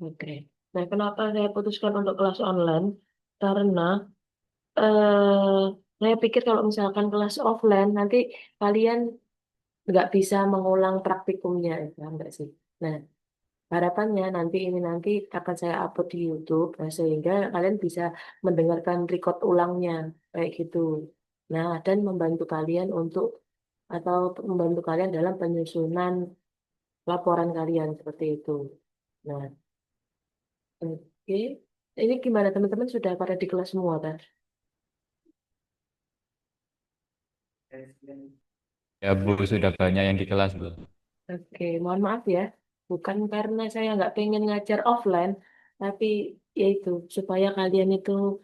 Oke. Nah, kenapa saya putuskan untuk kelas online? Karena eh saya pikir kalau misalkan kelas offline nanti kalian nggak bisa mengulang praktikumnya, ya, paham nggak sih? Nah, harapannya nanti akan saya upload di YouTube, nah, sehingga kalian bisa mendengarkan record ulangnya kayak gitu. Nah, dan atau membantu kalian dalam penyusunan laporan kalian seperti itu. Nah, oke. Ini gimana teman-teman sudah pada di kelas semua kan? Ya Bu, sudah banyak yang di kelas Bu. Oke, mohon maaf ya. Bukan karena saya nggak pengen ngajar offline, tapi yaitu supaya kalian itu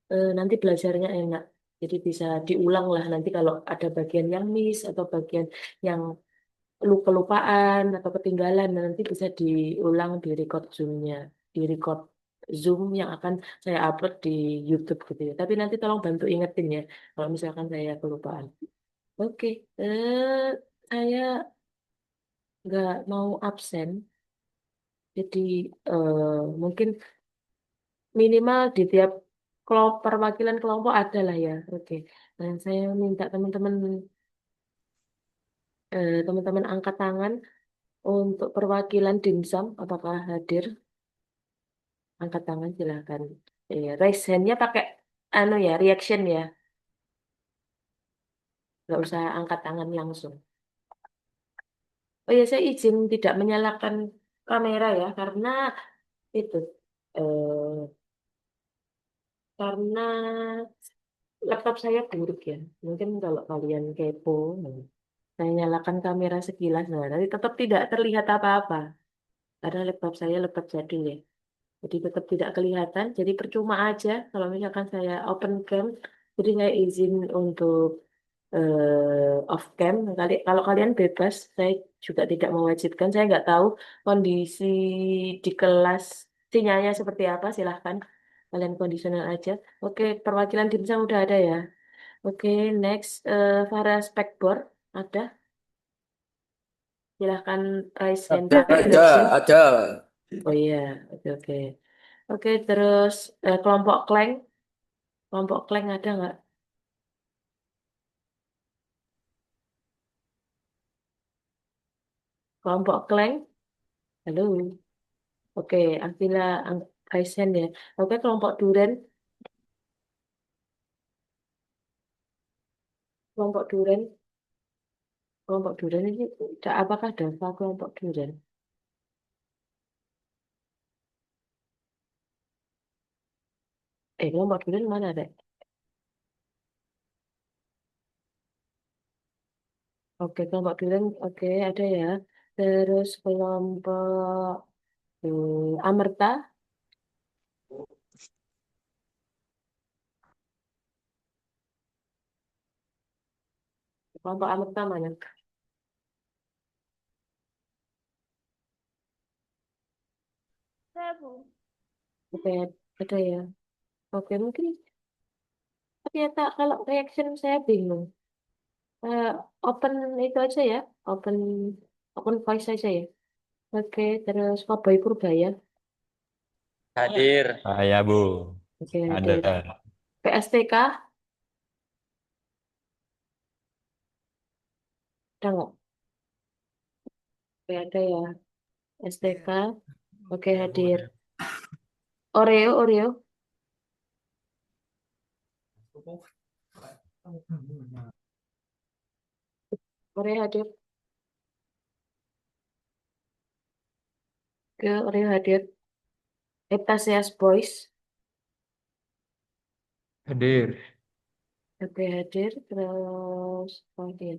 nanti belajarnya enak. Jadi bisa diulang lah nanti kalau ada bagian yang miss atau bagian yang kelupaan atau ketinggalan, nah, nanti bisa diulang di record Zoom-nya, di record Zoom yang akan saya upload di YouTube gitu ya. Tapi nanti tolong bantu ingetin ya kalau misalkan saya kelupaan. Oke, saya nggak mau absen, jadi mungkin minimal di tiap kelompok perwakilan kelompok ada lah ya. Oke, dan saya minta teman-teman angkat tangan untuk perwakilan dimsum, apakah hadir? Angkat tangan silakan. Raise hand-nya pakai anu ya, reaction ya. Nggak usah angkat tangan langsung. Oh ya, saya izin tidak menyalakan kamera ya, karena itu, eh, karena laptop saya buruk ya. Mungkin kalau kalian kepo, nah, saya nyalakan kamera sekilas, nah, tapi tetap tidak terlihat apa-apa. Karena laptop saya laptop jadul ya. Jadi tetap tidak kelihatan, jadi percuma aja kalau misalkan saya open cam. Jadi saya izin untuk off cam. Kalau kalian bebas, saya juga tidak mewajibkan. Saya nggak tahu kondisi di kelas sinyalnya seperti apa. Silahkan kalian kondisional aja. Oke, perwakilan dimsum udah ada ya. Oke, next Farah Spekbor ada. Silahkan raise hand Ada, pakai ada, reaction. ada. Oh iya, oke oke. Oke, terus kelompok Kleng. Kelompok Kleng ada nggak? Kelompok Kleng? Halo. Oke, Akila Kaisen ya. Oke, kelompok Duren. Kelompok Duren. Kelompok Duren ini apakah Dava kelompok Duren? Kelompok Duren mana, Dek? Oke, kelompok Duren. Oke, ada ya. Terus kelompok Amerta. Kelompok Amerta mana? Oke, ada ya. Oke, mungkin ternyata kalau reaction saya bingung. Eh, open itu aja ya. Open open voice aja ya. Oke, terus Cowboy Purbaya. Hadir. Saya Bu, Oke, ada. hadir. PSTK, ada nggak? Oke, ada ya. STK, oke hadir. Oreo, Oreo hadir. Ke Oreo hadir. Eptasias Boys, Hadir. oke hadir. Terus, hadir.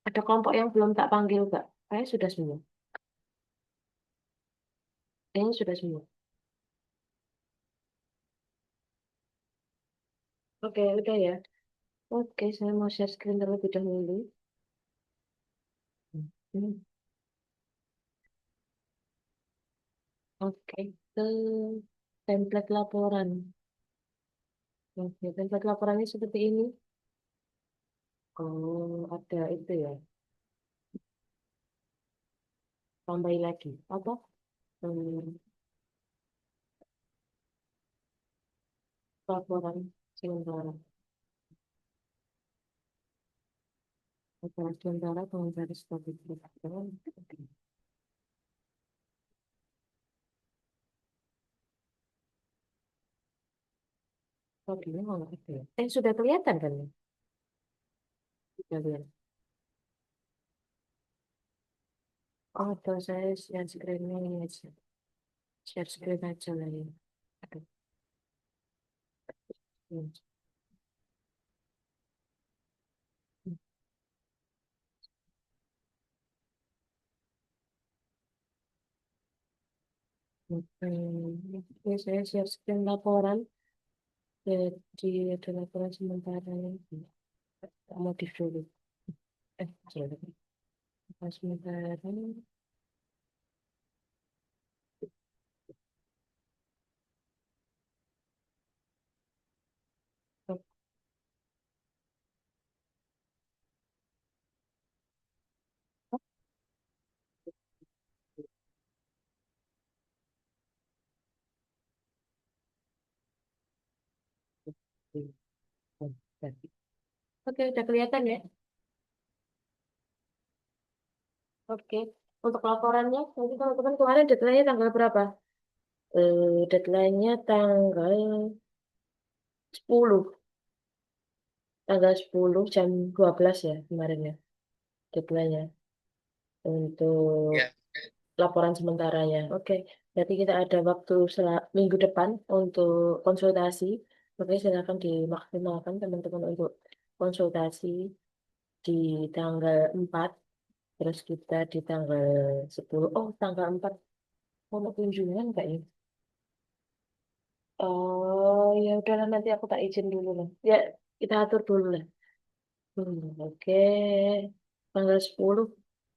Ada kelompok yang belum tak panggil, Kak. Saya sudah semua. Kayaknya sudah semua. Oke, udah ya. Oke, saya mau share screen terlebih dahulu. Hmm, Oke, ke template laporan. Oke, template laporannya seperti ini. Oh, ada itu ya. Tambahin lagi. Apa? Hmm, laporan sementara. Laporan sementara pengacara statistik. Oh, dia nggak ada ya? Sudah kelihatan kan ya? Sudah lihat. Oh, tuh saya share screen-nya ini aja. Share screen aja lah ya. Aduh. Hmm. Oke, saya share screen laporan. Jadi ada laporan sementara ini. Modif dulu. Sorry. Laporan sementara. Oke, udah kelihatan ya? Oke. Untuk laporannya, nanti teman-teman kemarin deadline-nya tanggal berapa? Deadline-nya sepuluh. Tanggal 10 jam 12 ya kemarin ya. Deadline-nya. Untuk Ya, laporan sementaranya. Oke. Berarti kita ada waktu minggu depan untuk konsultasi. Oke, silakan dimaksimalkan teman-teman untuk konsultasi di tanggal 4. Terus kita di tanggal 10. Oh, tanggal 4 mau kunjungan nggak ya? Oh, ya udahlah nanti aku tak izin dulu lah. Ya, kita atur dulu lah. Oke. Tanggal 10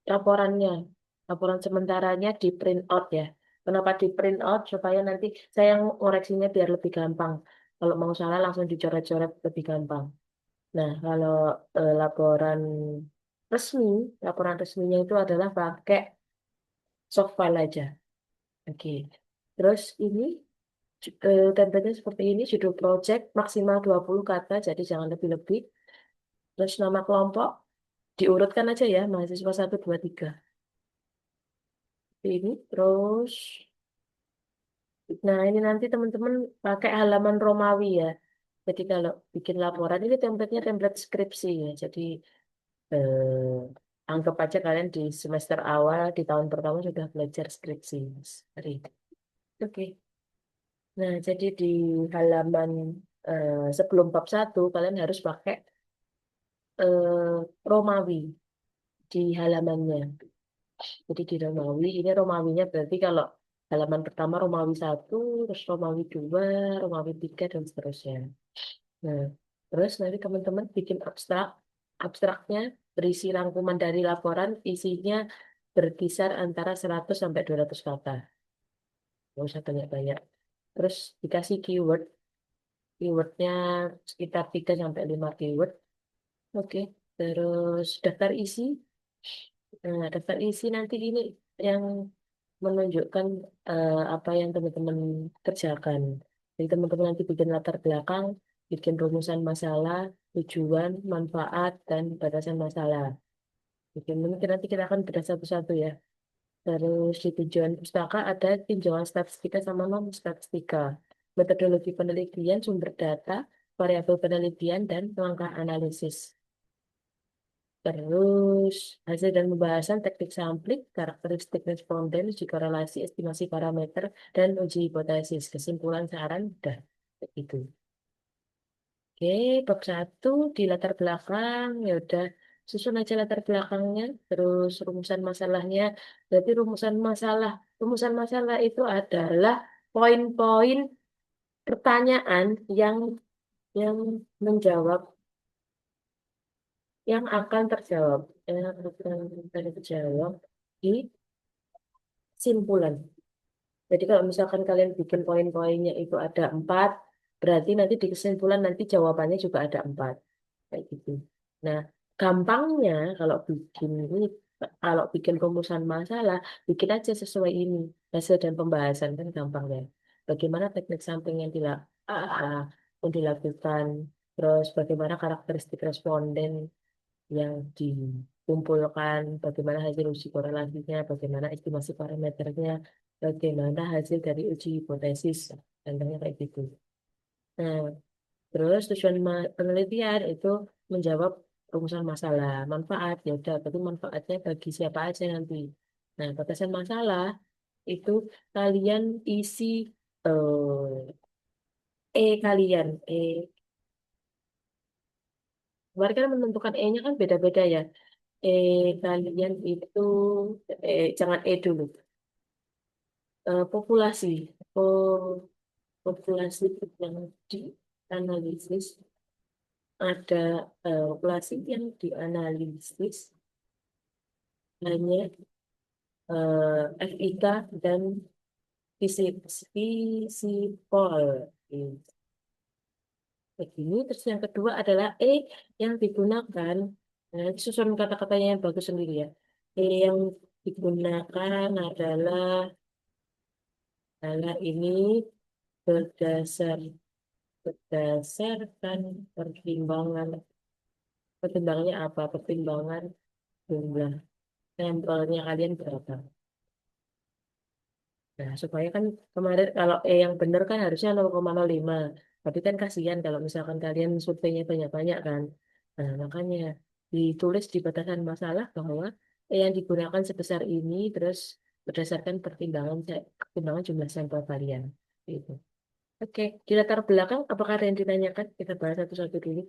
laporannya. Laporan sementaranya di print out ya. Kenapa di print out? Supaya nanti saya ngoreksinya biar lebih gampang. Kalau mau salah langsung dicoret-coret lebih gampang. Nah, kalau laporan resmi, laporan resminya itu adalah pakai soft file aja. Oke. Terus ini template-nya seperti ini, judul project maksimal 20 kata, jadi jangan lebih-lebih. Terus nama kelompok, diurutkan aja ya, mahasiswa 1, 2, 3. Ini, terus, nah ini nanti teman-teman pakai halaman Romawi ya. Jadi kalau bikin laporan, ini template-nya template skripsi ya. Jadi anggap aja kalian di semester awal, di tahun pertama sudah belajar skripsi. Hari itu. Oke. Nah, jadi di halaman sebelum bab 1 kalian harus pakai Romawi di halamannya. Jadi di Romawi, ini Romawinya berarti kalau halaman pertama Romawi 1, terus Romawi 2, Romawi 3, dan seterusnya. Nah, terus nanti teman-teman bikin abstrak. Abstraknya berisi rangkuman dari laporan, isinya berkisar antara 100 sampai 200 kata. Nggak usah banyak-banyak. Terus dikasih keyword. Keywordnya sekitar 3 sampai 5 keyword. Oke. Terus daftar isi. Nah, daftar isi nanti ini yang menunjukkan apa yang teman-teman kerjakan. Jadi teman-teman nanti bikin latar belakang, bikin rumusan masalah, tujuan, manfaat, dan batasan masalah. Bikin mungkin nanti kita akan bedah satu-satu ya. Terus di tujuan pustaka ada tinjauan statistika sama non statistika, metodologi penelitian, sumber data, variabel penelitian, dan langkah analisis. Terus hasil dan pembahasan teknik sampling, karakteristik responden, uji korelasi, estimasi parameter, dan uji hipotesis. Kesimpulan saran udah itu. Oke, bab 1 di latar belakang ya udah susun aja latar belakangnya. Terus rumusan masalah itu adalah poin-poin pertanyaan yang yang menjawab yang akan terjawab di simpulan. Jadi kalau misalkan kalian bikin poin-poinnya itu ada 4, berarti nanti di kesimpulan nanti jawabannya juga ada 4. Kayak gitu. Nah, gampangnya kalau bikin ini Kalau bikin rumusan masalah, bikin aja sesuai ini. Hasil dan pembahasan kan gampang ya. Bagaimana teknik sampling yang dilakukan, terus bagaimana karakteristik responden yang dikumpulkan, bagaimana hasil uji korelasinya, bagaimana estimasi parameternya, bagaimana hasil dari uji hipotesis, contohnya kayak gitu. Nah, terus tujuan penelitian itu menjawab rumusan masalah, manfaat, ya udah, tapi manfaatnya bagi siapa aja nanti. Nah, batasan masalah itu kalian isi kalian, kemarin kan menentukan E-nya kan beda-beda ya. Kalian itu, jangan dulu. Populasi, Po- populasi yang dianalisis, ada populasi yang dianalisis hanya FIK dan visipol. Begini, terus yang kedua adalah yang digunakan. Nah, ini susun kata-katanya yang bagus sendiri ya. Yang digunakan adalah ini berdasar berdasarkan pertimbangan. Pertimbangannya apa? Pertimbangan jumlah sampelnya kalian berapa. Nah, supaya kan kemarin kalau yang benar kan harusnya 0,05. Tapi kan kasihan kalau misalkan kalian surveinya banyak-banyak kan. Nah, makanya ditulis di batasan masalah bahwa yang digunakan sebesar ini terus berdasarkan pertimbangan jumlah sampel kalian. Gitu. Oke, di latar belakang apakah ada yang ditanyakan? Kita bahas satu-satu dulu.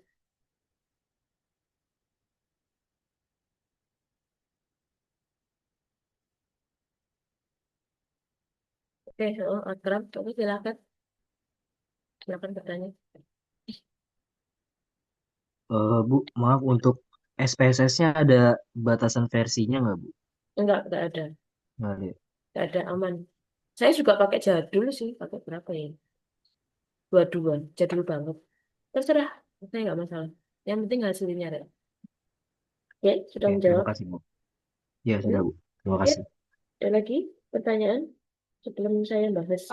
Oke, Akram, oke, silakan. Silakan bertanya. Bu, maaf untuk SPSS-nya ada batasan versinya nggak, Bu? Enggak ada. Nggak ada. Ya? Enggak ada, aman. Saya juga pakai jadul sih, pakai berapa ya? Dua-dua, jadul banget. Terserah, saya nggak masalah. Yang penting hasilnya ada. Ya, sudah Oke, terima menjawab. kasih, Bu. Ya, Hmm? sudah, Bu. Terima Ya, kasih. ada lagi pertanyaan sebelum saya bahas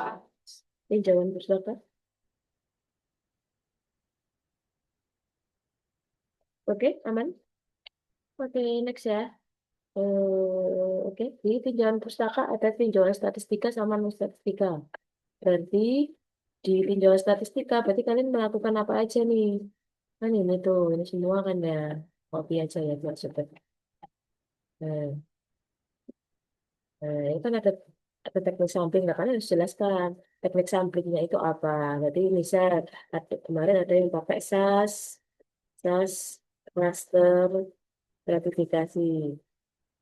tinjauan pustaka. Oke, aman. Oke, next ya. Oke, di tinjauan pustaka ada tinjauan statistika sama non statistika. Berarti di tinjauan statistika, berarti kalian melakukan apa aja nih? Kan ini tuh, ini semua kan ya. Copy aja ya, buat cepet. Nah, itu kan ada teknik sampling, nah kalian harus jelaskan teknik samplingnya itu apa. Jadi misal kemarin ada yang pakai SAS, raster, stratifikasi.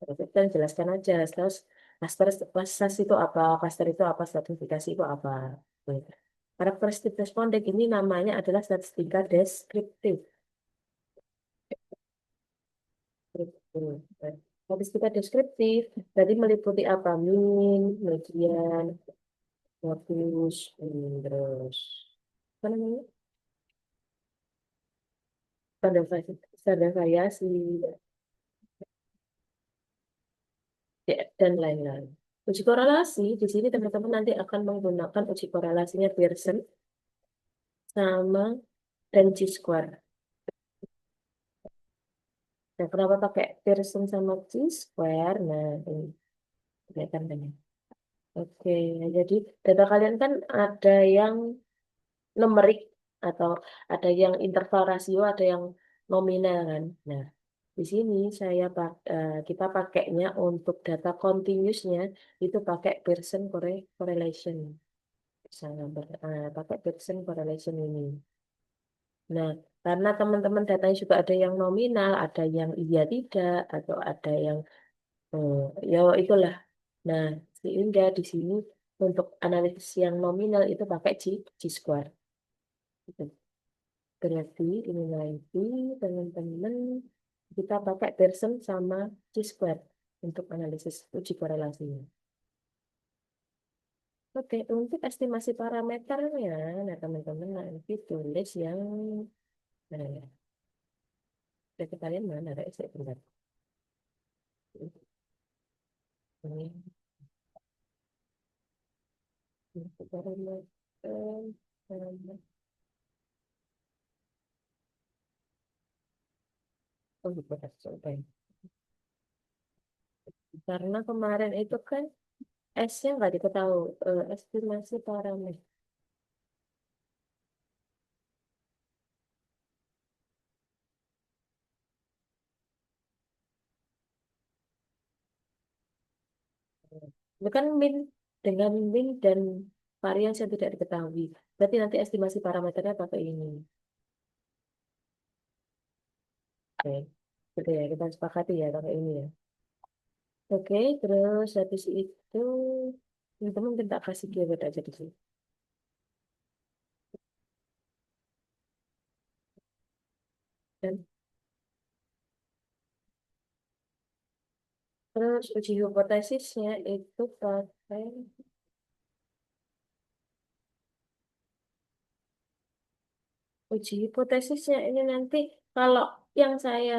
Itu kan jelaskan aja. Terus raster, SAS itu apa, raster itu apa, stratifikasi itu apa. Gitu. Karakteristik responden ini namanya adalah statistika deskriptif. Gitu. Statistika deskriptif, jadi meliputi apa? Min, median, modus, terus apa namanya? Standar variasi, ya, dan lain-lain. Uji korelasi, di sini teman-teman nanti akan menggunakan uji korelasinya Pearson sama dan chi-square. Nah, kenapa pakai Pearson sama chi-square? Nah, ini kelihatan kan ya. Oke, jadi data kalian kan ada yang numerik atau ada yang interval rasio, ada yang nominal kan. Nah, di sini kita pakainya untuk data continuousnya itu pakai Pearson correlation. Misalnya pakai Pearson correlation ini. Nah, karena teman-teman datanya juga ada yang nominal, ada yang iya tidak, atau ada yang eh, ya itulah. Nah, sehingga di sini untuk analisis yang nominal itu pakai G-square. Gitu. Berarti ini nanti teman-teman kita pakai Pearson sama Chi-square untuk analisis uji korelasinya. Oke, untuk estimasi parameternya, nah teman-teman nanti tulis yang mana ya? Dari kalian mana ada saya bentar. Oh, gitu, coba. Karena kemarin itu kan S-nya nggak diketahui, estimasi parameter. Itu kan min dengan min dan varians yang tidak diketahui. Berarti nanti estimasi parameternya pakai ini. Oke, gitu ya, kita sepakati ya pakai ini ya. Oke, terus habis itu itu mungkin tak kasih keyword aja di sini. Dan terus uji hipotesisnya itu pakai uji hipotesisnya ini nanti kalau yang saya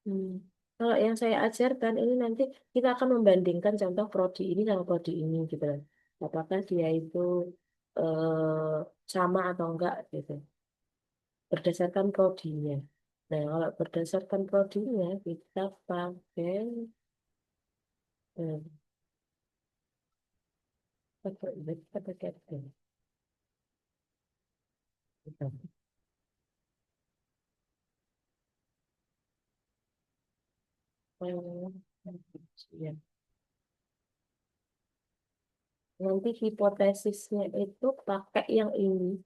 hmm, kalau yang saya ajarkan ini nanti kita akan membandingkan contoh prodi ini sama prodi ini gitu kan. Apakah dia itu sama atau enggak gitu. Berdasarkan prodinya. Nah, kalau berdasarkan prodinya kita pakai eh, pakai web, kita pakai apa? Gitu. Ya. Nanti hipotesisnya itu pakai yang ini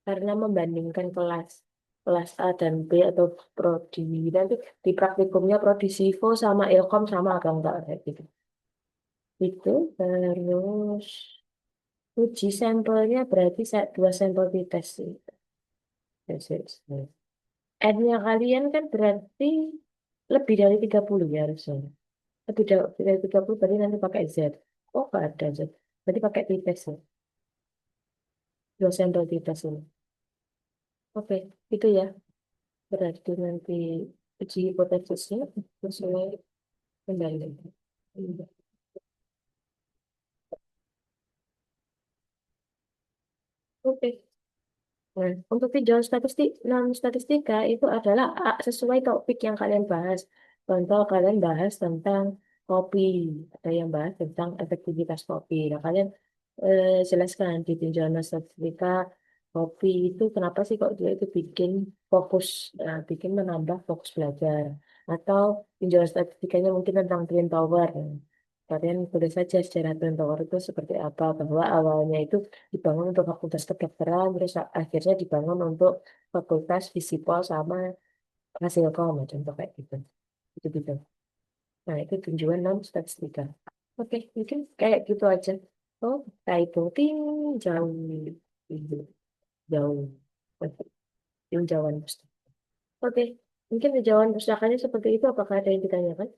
karena membandingkan kelas kelas A dan B atau prodi. Nanti di praktikumnya prodi Sivo sama Ilkom sama atau enggak kayak gitu. Itu terus uji sampelnya berarti saya dua sampel di tes itu. N-nya kalian kan berarti lebih dari 30 ya harusnya. Lebih dari 30 berarti nanti pakai Z. Oh, nggak ada Z. Berarti pakai tites ya. Dua sampel tites ini. Oke, itu ya. Berarti nanti uji hipotesisnya sesuai kembali. Oke. Nah, untuk tinjauan statistik non statistika itu adalah sesuai topik yang kalian bahas. Contoh kalian bahas tentang kopi, ada yang bahas tentang efektivitas kopi. Nah, kalian jelaskan di tinjauan non statistika kopi itu kenapa sih kok dia itu bikin fokus, bikin menambah fokus belajar. Atau tinjauan statistikanya mungkin tentang brain power. Kalian boleh saja secara brain power itu seperti apa, bahwa awalnya itu dibangun untuk fakultas kedokteran, terus akhirnya dibangun untuk fakultas Fisipol sama Fasilkom, contoh kayak gitu. Gitu gitu. Nah, itu tujuan non statistika. Oke, mungkin kayak gitu aja. Oh, ting jauh, gitu. Jauh. Oke, tinjauan pustaka. Oke, mungkin tinjauan pustakanya seperti itu. Apakah ada yang ditanyakan?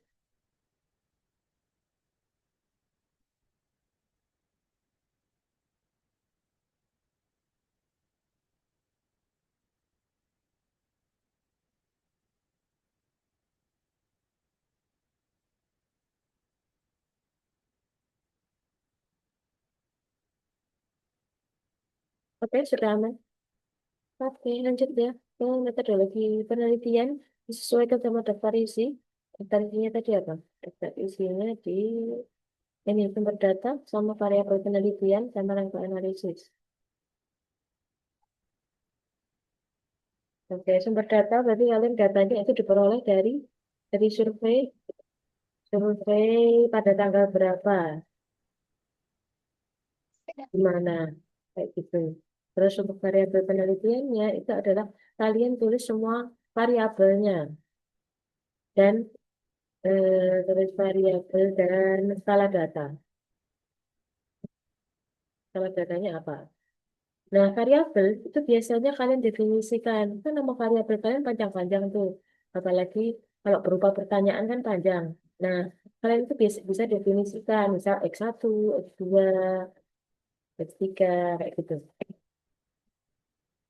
Oke, sudah aman. Oke, lanjut ya. Ke metodologi penelitian disesuaikan sama daftar isi. Daftar isinya tadi apa? Daftar isinya di ini sumber data sama variabel penelitian sama rangka analisis. Oke, sumber data berarti kalian datanya itu diperoleh dari survei survei pada tanggal berapa, di mana, kayak gitu. Terus untuk variabel penelitiannya itu adalah kalian tulis semua variabelnya dan terus variabel dan skala data. Skala datanya apa? Nah, variabel itu biasanya kalian definisikan. Kan nama variabel kalian panjang-panjang tuh. Apalagi kalau berupa pertanyaan kan panjang. Nah, kalian itu bisa definisikan. Misal X1, X2, X3, kayak gitu.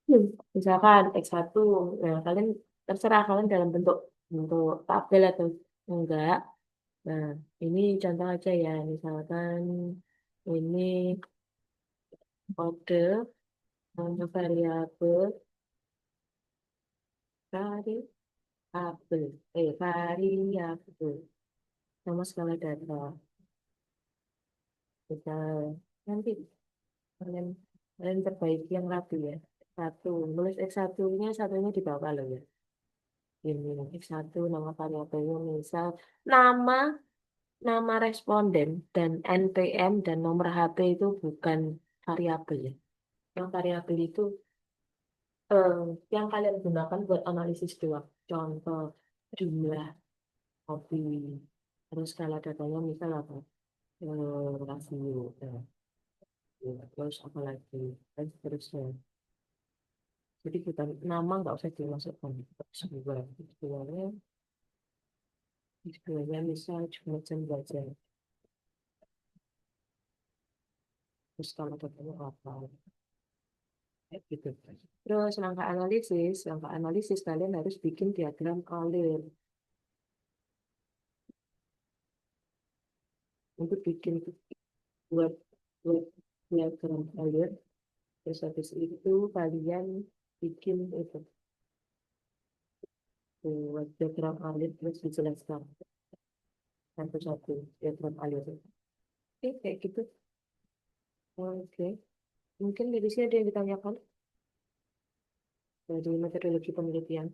Hmm. Misalkan X1, nah kalian terserah kalian dalam bentuk bentuk tabel atau Enggak. Nah, ini contoh aja ya. Misalkan ini kode untuk variabel variabel variabel nama skala data. Misal nanti kalian kalian perbaiki yang rapi ya. Satu, nulis X1-nya satunya di bawah loh ya. Ini X1 nama variabelnya misal nama nama responden dan NPM dan nomor HP itu bukan variabel ya. Yang variabel itu eh, yang kalian gunakan buat analisis doang. Contoh jumlah hobi. Terus skala datanya misal apa? Rasio. Terus apa lagi? Dan seterusnya. Jadi bukan nama nggak usah dimasukkan. Sebuahnya, sebuahnya misal cuma jam belajar. Terus skala datanya apa? Kayak gitu. Terus langkah analisis kalian harus bikin diagram alir. Untuk bikin buat buat diagram alir. Terus habis itu kalian bikin itu buat diagram alir terus dijelaskan satu-satu diagram alir. Oke, kayak gitu. Oke, mungkin dari sini ada yang ditanyakan dari metodologi penelitian.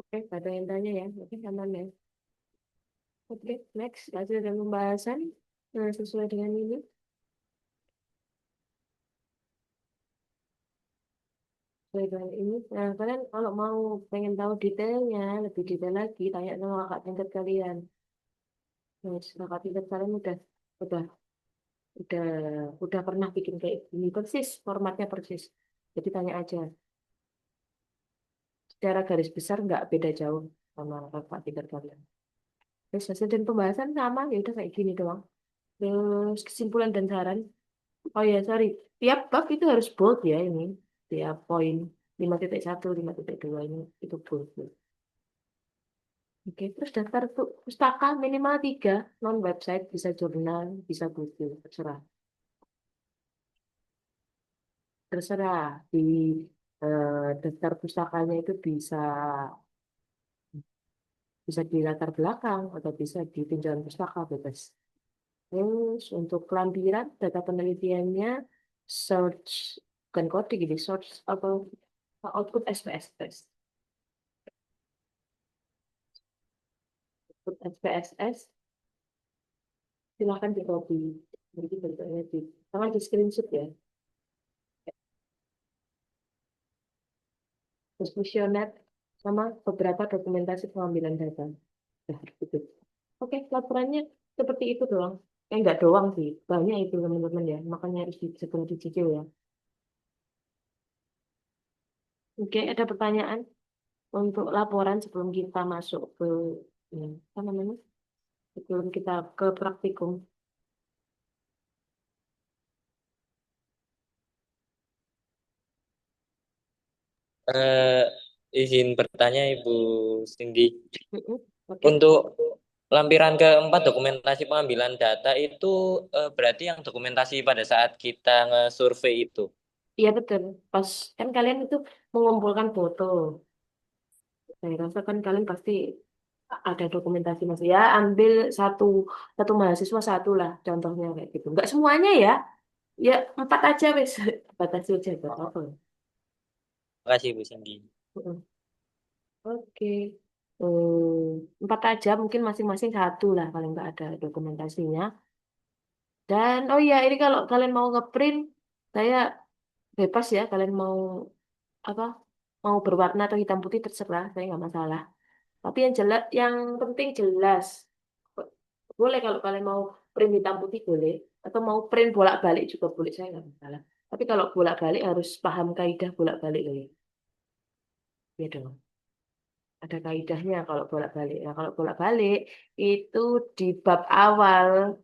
Oke, ada yang tanya ya. Oke, aman ya. Oke, next. Hasil dari pembahasan sesuai dengan ini. Sesuai dengan ini. Nah, kalian kalau mau pengen tahu detailnya, lebih detail lagi, tanya sama kakak tingkat kalian. Yes, kakak tingkat kalian udah udah udah pernah bikin kayak gini persis, formatnya persis. Jadi tanya aja. Secara garis besar nggak beda jauh sama kakak tingkat kalian. Terus hasil dan pembahasan sama, ya udah kayak gini doang. Terus kesimpulan dan saran. Oh ya, sorry. Tiap bab itu harus bold ya ini. Tiap poin 5.1, 5.2 ini itu bold. Oke, terus daftar tuh pustaka minimal 3, non website, bisa jurnal, bisa buku, terserah. Terserah di daftar pustakanya itu bisa bisa di latar belakang atau bisa di pinjaman pustaka bebas. Terus untuk kelampiran data penelitiannya search bukan coding gini, search atau output SPSS. Output SPSS silahkan di copy. Jadi bentuknya jangan di screenshot ya. Terus kuesioner sama beberapa dokumentasi pengambilan data. Nah, gitu. Oke, laporannya seperti itu doang. Enggak doang sih, banyak itu teman-teman ya. Makanya harus segera dicicil ya. Oke, ada pertanyaan untuk laporan sebelum kita masuk ke ini, apa namanya? Sebelum kita ke praktikum. Eh, izin bertanya Ibu Cindy, Mm-mm. Oke. untuk lampiran keempat dokumentasi pengambilan data itu berarti yang dokumentasi pada saat kita nge-survei itu. Iya betul. Pas kan kalian itu mengumpulkan foto. Saya rasa kan kalian pasti ada dokumentasi mas. Ya, ambil satu satu mahasiswa satu lah contohnya kayak gitu. Enggak semuanya ya. Ya, 4 aja wes. Batasi aja buat apa. Makasih Ibu Cindy. Mm-mm. Oke. 4 aja mungkin masing-masing satu lah kalau nggak ada dokumentasinya. Dan oh iya ini kalau kalian mau ngeprint saya bebas ya kalian mau apa mau berwarna atau hitam putih terserah saya nggak masalah. Tapi yang jelas yang penting jelas. Boleh kalau kalian mau print hitam putih boleh, atau mau print bolak-balik juga boleh, saya nggak masalah. Tapi kalau bolak-balik harus paham kaidah bolak-balik loh ya. Ya dong. Ada kaidahnya kalau bolak-balik. Nah, kalau bolak-balik itu di bab awal,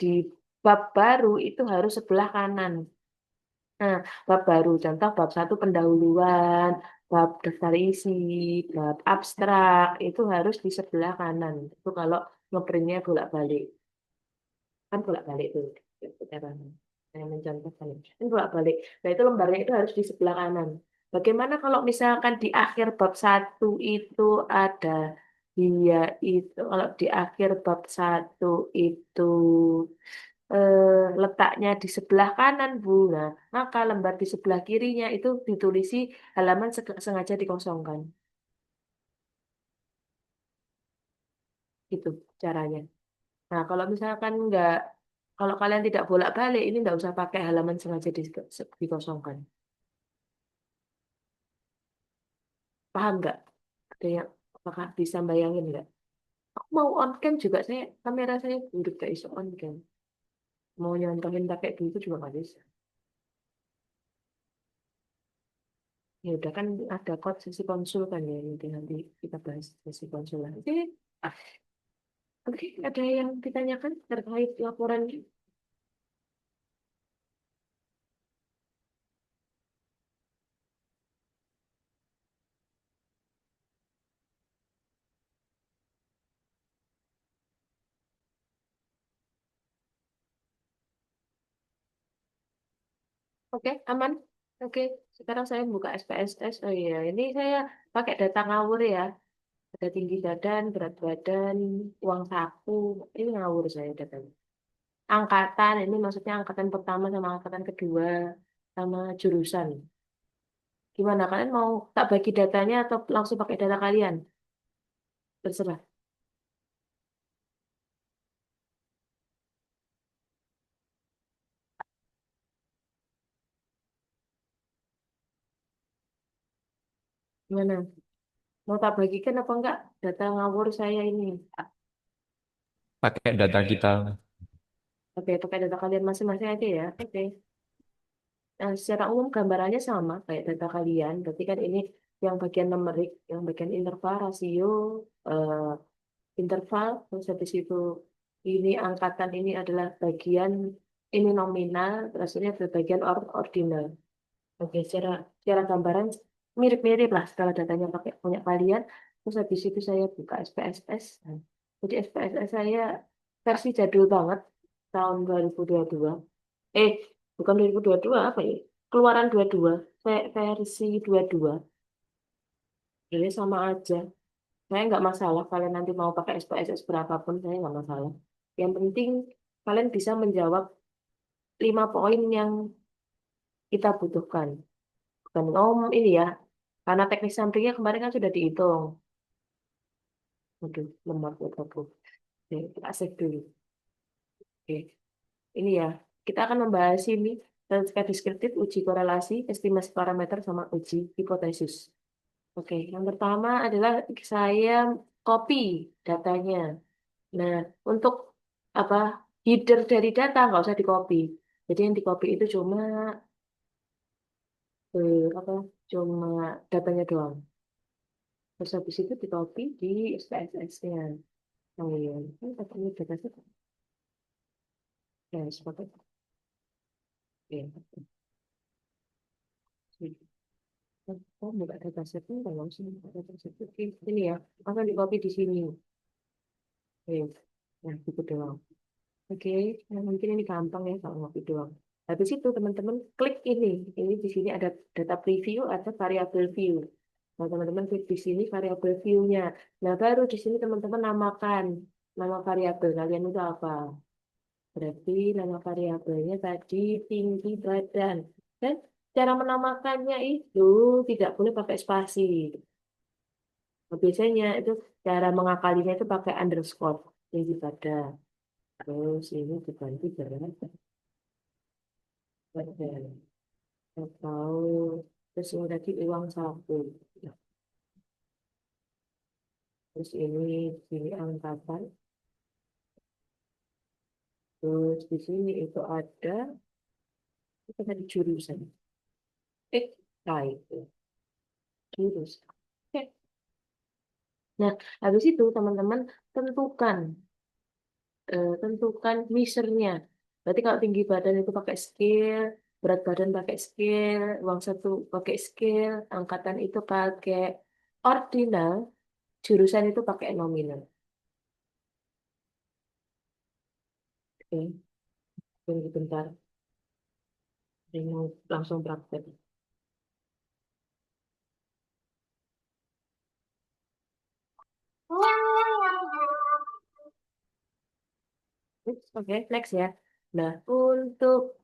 di bab baru itu harus sebelah kanan. Nah, bab baru, contoh bab satu pendahuluan, bab daftar isi, bab abstrak, itu harus di sebelah kanan. Itu kalau ngeprintnya bolak-balik. Kan bolak-balik tuh. Putaran. Saya mencontohkan. Kan bolak-balik. Nah, itu lembarnya itu harus di sebelah kanan. Bagaimana kalau misalkan di akhir bab satu itu ada dia itu, kalau di akhir bab satu itu letaknya di sebelah kanan, Bu. Nah, maka lembar di sebelah kirinya itu ditulisi halaman sengaja dikosongkan. Gitu caranya. Nah, kalau misalkan nggak, kalau kalian tidak bolak-balik, ini nggak usah pakai halaman sengaja dikosongkan. Paham nggak? Ada yang, apakah bisa bayangin nggak? Aku mau on cam juga, saya kamera saya buruk gak iso on cam. Mau nyontohin pakai gitu juga nggak bisa. Ya udah kan ada kode sesi konsul kan ya, nanti nanti kita bahas sesi konsul nanti. Ah, oke, ada yang ditanyakan terkait laporan? Oke, aman. Oke, sekarang saya buka SPSS. Oh iya, ini saya pakai data ngawur ya. Ada tinggi badan, berat badan, uang saku. Ini ngawur saya datanya. Angkatan, ini maksudnya angkatan pertama sama angkatan kedua, sama jurusan. Gimana, kalian mau tak bagi datanya atau langsung pakai data kalian? Terserah. Gimana? Mau tak bagikan apa enggak data ngawur saya ini? Pakai data kita. Oke, pakai data kalian masing-masing aja ya. Oke. Nah, secara umum gambarannya sama kayak data kalian. Berarti kan ini yang bagian numerik, yang bagian interval, rasio, eh, interval, terus habis itu ini angkatan ini adalah bagian ini nominal, terus ini adalah bagian ordinal. Oke, secara gambaran mirip-mirip lah kalau datanya pakai punya kalian. Terus habis itu saya buka SPSS. Nah, jadi SPSS saya versi jadul banget tahun 2022. Eh, bukan 2022 apa ya? Keluaran 22, versi 22. Jadi sama aja. Saya nggak masalah kalian nanti mau pakai SPSS berapapun, saya nggak masalah. Yang penting kalian bisa menjawab 5 poin yang kita butuhkan. Bukan om ini ya, karena teknik sampingnya kemarin kan sudah dihitung. Waduh, lembar buat aku. Oke, kita save dulu. Oke, ini ya. Kita akan membahas ini statistika deskriptif, uji korelasi, estimasi parameter, sama uji hipotesis. Oke, yang pertama adalah saya copy datanya. Nah, untuk apa header dari data nggak usah di copy. Jadi yang di copy itu cuma apa? Cuma datanya doang. Terus habis itu di copy di SPSS-nya. Oh iya, kan katanya data set. Ya, seperti itu. Ya, oh, buka data setnya kalau sih buka data set. Oke, ini ya, akan di copy di sini. Oke, nah gitu doang. Oke, nah, mungkin ini gampang ya kalau ngopi doang. Habis itu teman-teman klik ini. Ini di sini ada data preview, ada variabel view. Nah, teman-teman klik di sini variabel view-nya. Nah, baru di sini teman-teman namakan nama variabel kalian itu apa. Berarti nama variabelnya tadi tinggi badan. Dan cara menamakannya itu tidak boleh pakai spasi. Nah, biasanya itu cara mengakalinya itu pakai underscore tinggi badan. Terus ini diganti dengan badan. Atau terus ini tadi uang saku. Terus ini angkatan. Terus di sini itu ada apa tadi jurusan. Itu jurusan. Oke. Nah, habis itu teman-teman tentukan tentukan measurnya. Berarti kalau tinggi badan itu pakai scale, berat badan pakai scale, uang satu pakai scale, angkatan itu pakai ordinal, jurusan itu pakai nominal. Oke, tunggu bentar. Saya mau langsung praktek. Oke, next ya. Nah, untuk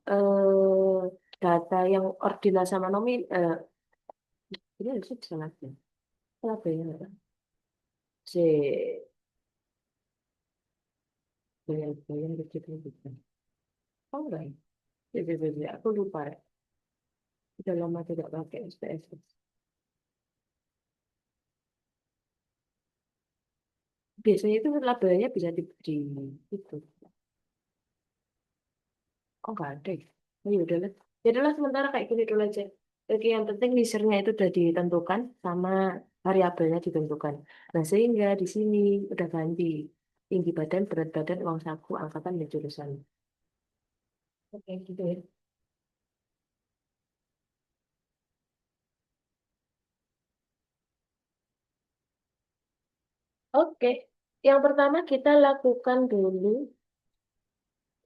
data yang ordinal sama ini harusnya bisa lagi. Salah bayar. C, bayar begitu gitu. Oh enggak ya? Ya, aku lupa ya. Udah lama tidak pakai SPSS. Biasanya itu labelnya bisa di itu. Oh enggak ada ya? Oh ya udahlah. Ya udahlah sementara kayak gini dulu aja. Oke, yang penting usernya itu udah ditentukan sama variabelnya ditentukan. Nah, sehingga di sini udah ganti tinggi badan, berat badan, uang saku, angkatan, dan jurusan. Oke, gitu ya. Oke, yang pertama kita lakukan dulu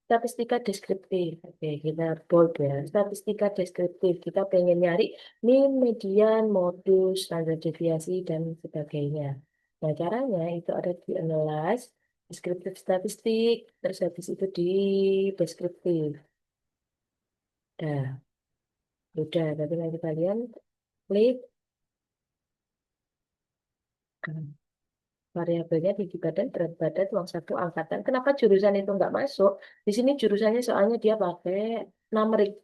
statistika deskriptif. Oke, kita bold ya. Statistika deskriptif. Kita pengen nyari mean, median, modus, standar deviasi, dan sebagainya. Nah, caranya itu ada di analyze, deskriptif statistik, terus habis itu di deskriptif. Nah, udah. Tapi nanti kalian klik variabelnya tinggi badan, berat badan, uang saku, angkatan. Kenapa jurusan itu nggak masuk? Di sini jurusannya soalnya dia pakai numerik,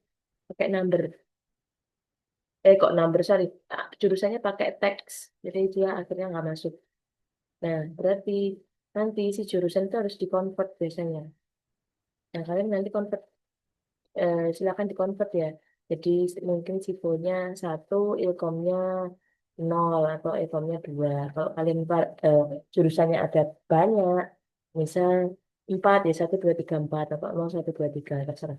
pakai number. Kok number, sorry. Jurusannya pakai teks. Jadi dia akhirnya nggak masuk. Nah, berarti nanti si jurusan itu harus dikonvert biasanya. Nah, kalian nanti silakan dikonvert ya. Jadi mungkin SIFO-nya 1, ilkomnya 0 atau ilkomnya 2. Kalau kalian jurusannya ada banyak, misal 4 ya 1, 2, 3, 4 atau 0, 1, 2, 3 terserah.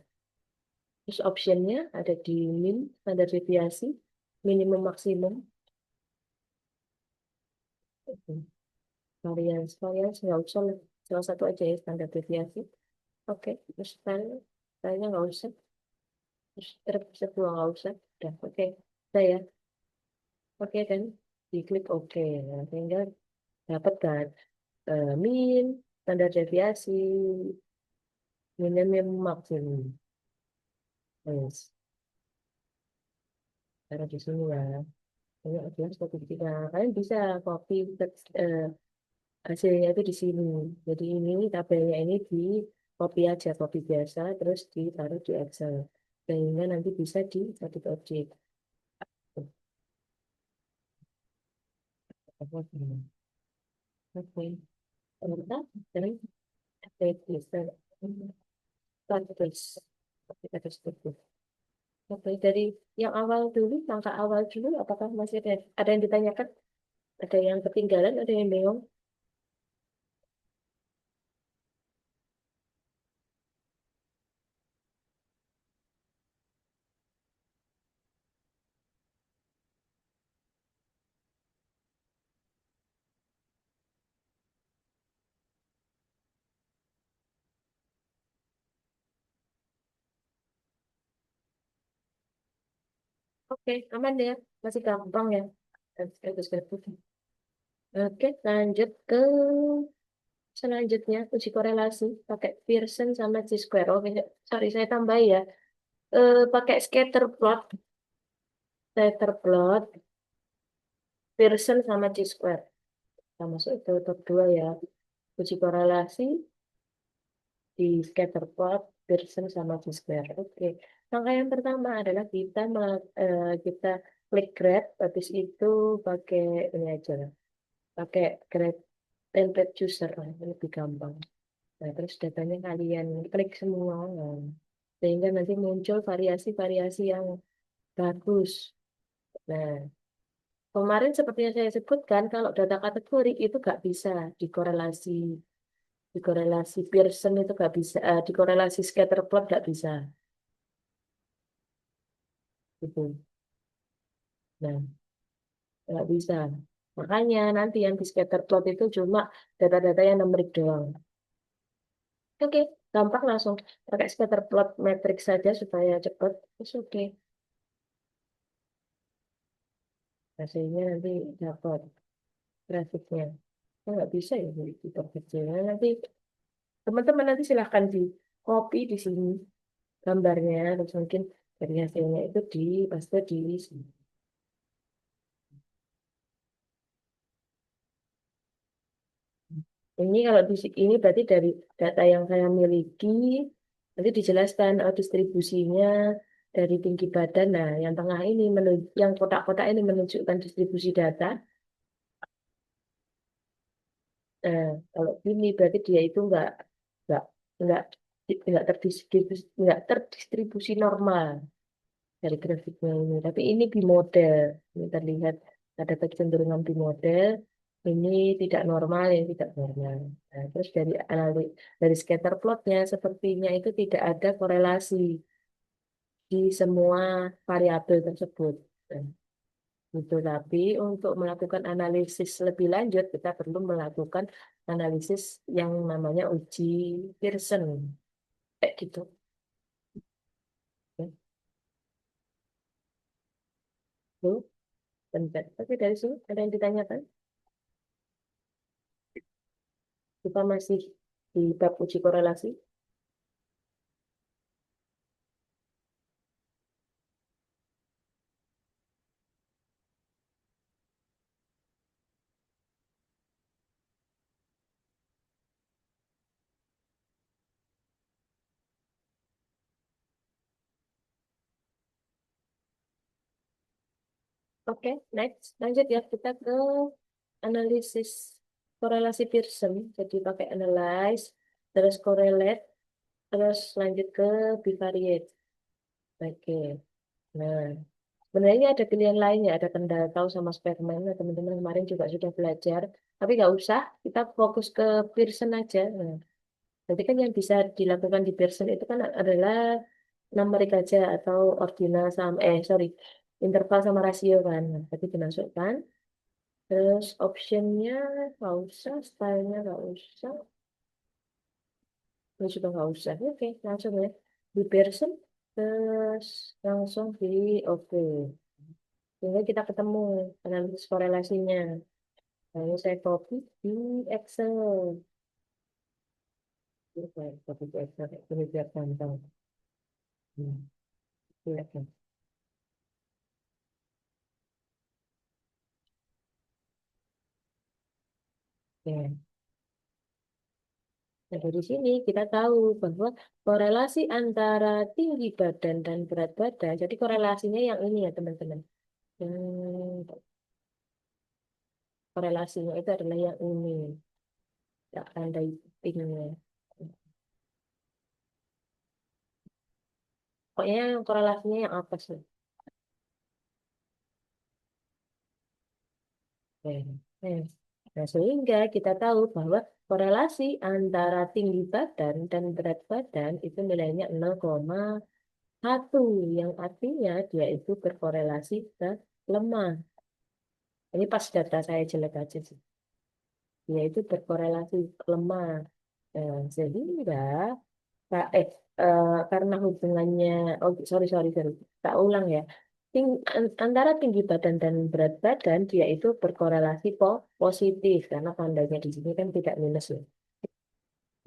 Terus optionnya ada di min, standar deviasi, minimum maksimum. Varians, varians nggak usah lah. Salah satu aja ya standar deviasi. Oke, terus stylenya nggak usah. Terus terus dua nggak usah. Udah, oke. Udah ya. Oke kan, diklik oke. Nah, sehingga dapat kan min, standar deviasi, minimum maksimum. Yes. Taruh di sini ya. Ini adalah statistika. Kalian bisa copy teks, hasilnya itu di sini. Jadi ini tabelnya ini di copy aja, copy biasa, terus ditaruh di Excel. Sehingga nanti bisa di edit objek. Oke. Ternyata dari update list. Status. Status itu. Oke, dari yang awal dulu, langkah awal dulu, apakah masih ada yang ditanyakan? Ada yang ketinggalan, ada yang bingung? Oke, aman ya. Masih gampang ya. Bagus, bagus. Oke, lanjut ke selanjutnya. Uji korelasi. Pakai Pearson sama Chi-square. Oke, sorry, saya tambah ya. Pakai scatter plot. Scatter plot. Pearson sama Chi-square. Kita masuk itu top 2 ya. Uji korelasi di scatter plot, Pearson sama Chi-square. Oke. Langkah yang pertama adalah kita klik grab, habis itu pakai ini aja lah. Pakai grab template user lah, ini lebih gampang. Nah, terus datanya kalian klik semua. Nah, sehingga nanti muncul variasi-variasi yang bagus. Nah, kemarin seperti yang saya sebutkan, kalau data kategori itu nggak bisa dikorelasi. Dikorelasi Pearson itu nggak bisa. Dikorelasi scatter plot nggak bisa. Gitu. Nah, nggak bisa. Makanya nanti yang di scatter plot itu cuma data-data yang numerik doang. Oke, gampang langsung pakai scatter plot matrix saja supaya cepat. Terus oke, hasilnya nanti dapat grafiknya. Oh, nggak bisa ya di kecilnya. Nanti teman-teman nanti silahkan di copy di sini gambarnya, terus mungkin dari hasilnya itu di paste di sini. Ini kalau di ini berarti dari data yang saya miliki, nanti dijelaskan distribusinya dari tinggi badan. Nah, yang tengah ini, yang kotak-kotak ini menunjukkan distribusi data. Nah, kalau ini berarti dia itu nggak nggak nggak terdistribusi normal dari grafiknya ini. Tapi ini bimodel. Ini terlihat ada kecenderungan bimodel. Ini tidak normal, ini tidak normal. Nah, terus dari scatter plotnya sepertinya itu tidak ada korelasi di semua variabel tersebut. Nah, gitu. Tapi untuk melakukan analisis lebih lanjut, kita perlu melakukan analisis yang namanya uji Pearson. Kayak gitu. Ya. Tuh, bentar. Oke, dari sini ada yang ditanyakan? Kita masih di bab uji korelasi. Oke, next. Lanjut ya, kita ke analisis korelasi Pearson. Jadi pakai analyze, terus correlate, terus lanjut ke bivariate. Oke. Nah, sebenarnya ada pilihan lainnya, ada Kendall sama Spearman. Nah, teman-teman kemarin juga sudah belajar. Tapi nggak usah, kita fokus ke Pearson aja. Nah, berarti kan yang bisa dilakukan di Pearson itu kan adalah numerik aja atau ordinal sama, sorry, interval sama rasio kan. Nah, berarti dimasukkan. Terus optionnya nggak usah, stylenya nggak usah. Ini juga nggak usah. Oke, langsung ya. Di Pearson, terus langsung di oke. Sehingga kita ketemu analisis korelasinya. Lalu saya copy di Excel. Oke, copy di Excel. Ini biar gampang. Hmm, lihat nih. Oke. Nah, dari sini kita tahu bahwa korelasi antara tinggi badan dan berat badan, jadi korelasinya yang ini ya teman-teman. Korelasinya itu adalah yang ini. Tak tandai titiknya. Pokoknya yang korelasinya yang apa sih? Eh, eh. Nah, sehingga kita tahu bahwa korelasi antara tinggi badan dan berat badan itu nilainya 0,1, yang artinya dia itu berkorelasi ke lemah. Ini pas data saya jelek aja sih. Dia itu berkorelasi lemah. Nah, sehingga Ka- eh, karena hubungannya, oh sorry sorry sorry, tak ulang ya. Antara tinggi badan dan berat badan dia itu berkorelasi positif karena tandanya di sini kan tidak minus ya.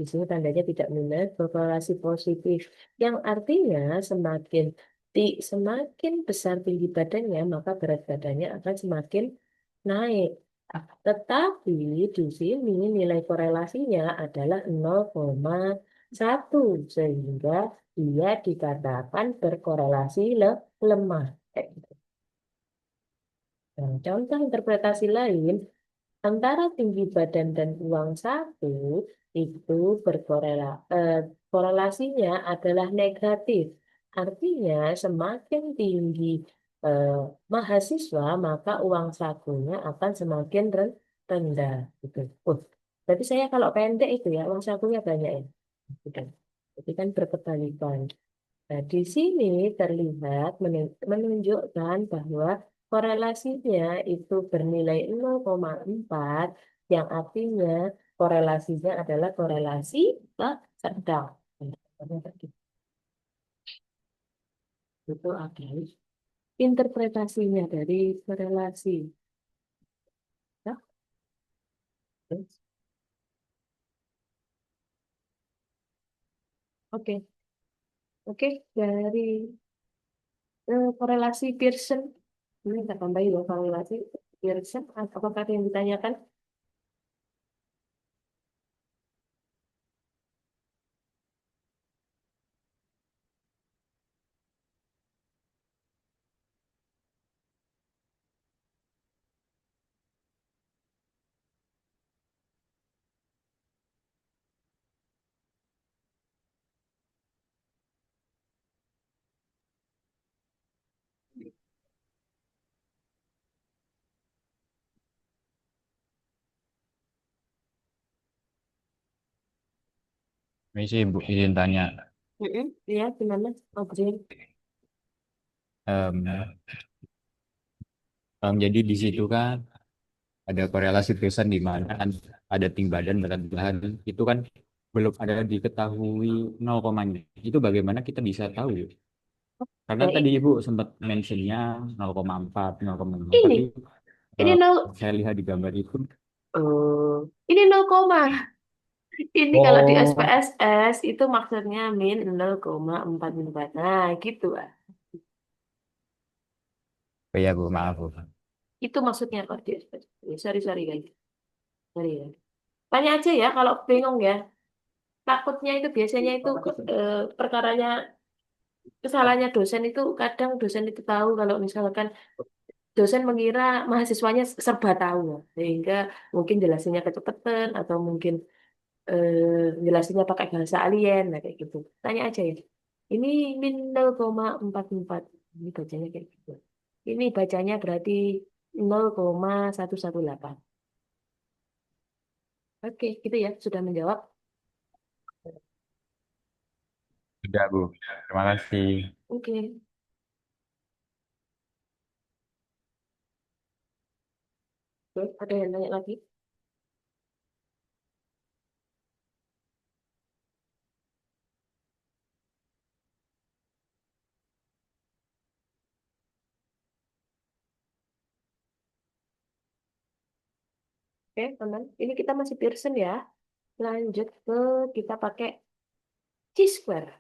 Di sini tandanya tidak minus, berkorelasi positif. Yang artinya semakin besar tinggi badannya maka berat badannya akan semakin naik. Tetapi di sini nilai korelasinya adalah 0,1 sehingga dia dikatakan berkorelasi lemah. Kayak gitu. Nah, contoh interpretasi lain antara tinggi badan dan uang saku itu korelasinya adalah negatif. Artinya semakin tinggi eh, mahasiswa, maka uang sakunya akan semakin rendah. Gitu. Oh, berarti saya kalau pendek itu ya uang sakunya banyak ya. Gitu. Jadi kan berkebalikan. Nah, di sini terlihat menunjukkan bahwa korelasinya itu bernilai 0,4 yang artinya korelasinya adalah korelasi sedang. Itu adalah interpretasinya dari korelasi. Ya, terus. Oke, oke, dari korelasi Pearson. Ini kita tambahin loh korelasi Pearson. Apakah ada yang ditanyakan? Ini sih Bu izin tanya. Iya, gimana? Oke. Em, jadi di situ kan ada korelasi Pearson di mana kan ada tinggi badan berat badan itu kan belum ada diketahui nol komanya. Itu bagaimana kita bisa tahu? Karena Ya, tadi Ibu sempat mentionnya 0,4, 0,5, ini, tapi ini eh, nol, saya lihat di gambar itu. ini 0 koma. Ini kalau di Oh, SPSS itu maksudnya min 0,44. Nah, gitu. Ah. oh ya Bu, maaf Bu. Itu maksudnya kalau di SPSS. Sorry, sorry guys. Sorry ya. Tanya aja ya kalau bingung ya. Takutnya itu biasanya itu perkaranya kesalahannya dosen itu kadang dosen itu tahu kalau misalkan dosen mengira mahasiswanya serba tahu ya. Sehingga mungkin jelasinnya kecepatan atau mungkin jelasinnya pakai bahasa alien, nah kayak gitu. Tanya aja ya. Ini min 0,44. Ini bacanya kayak gitu. Ini bacanya berarti 0,118. Oke, gitu ya. Sudah menjawab. Sudah Bu, terima kasih. Oke. Oke, ada yang nanya lagi? Oke, teman. Ini kita masih Pearson ya. Lanjut ke kita pakai chi-square.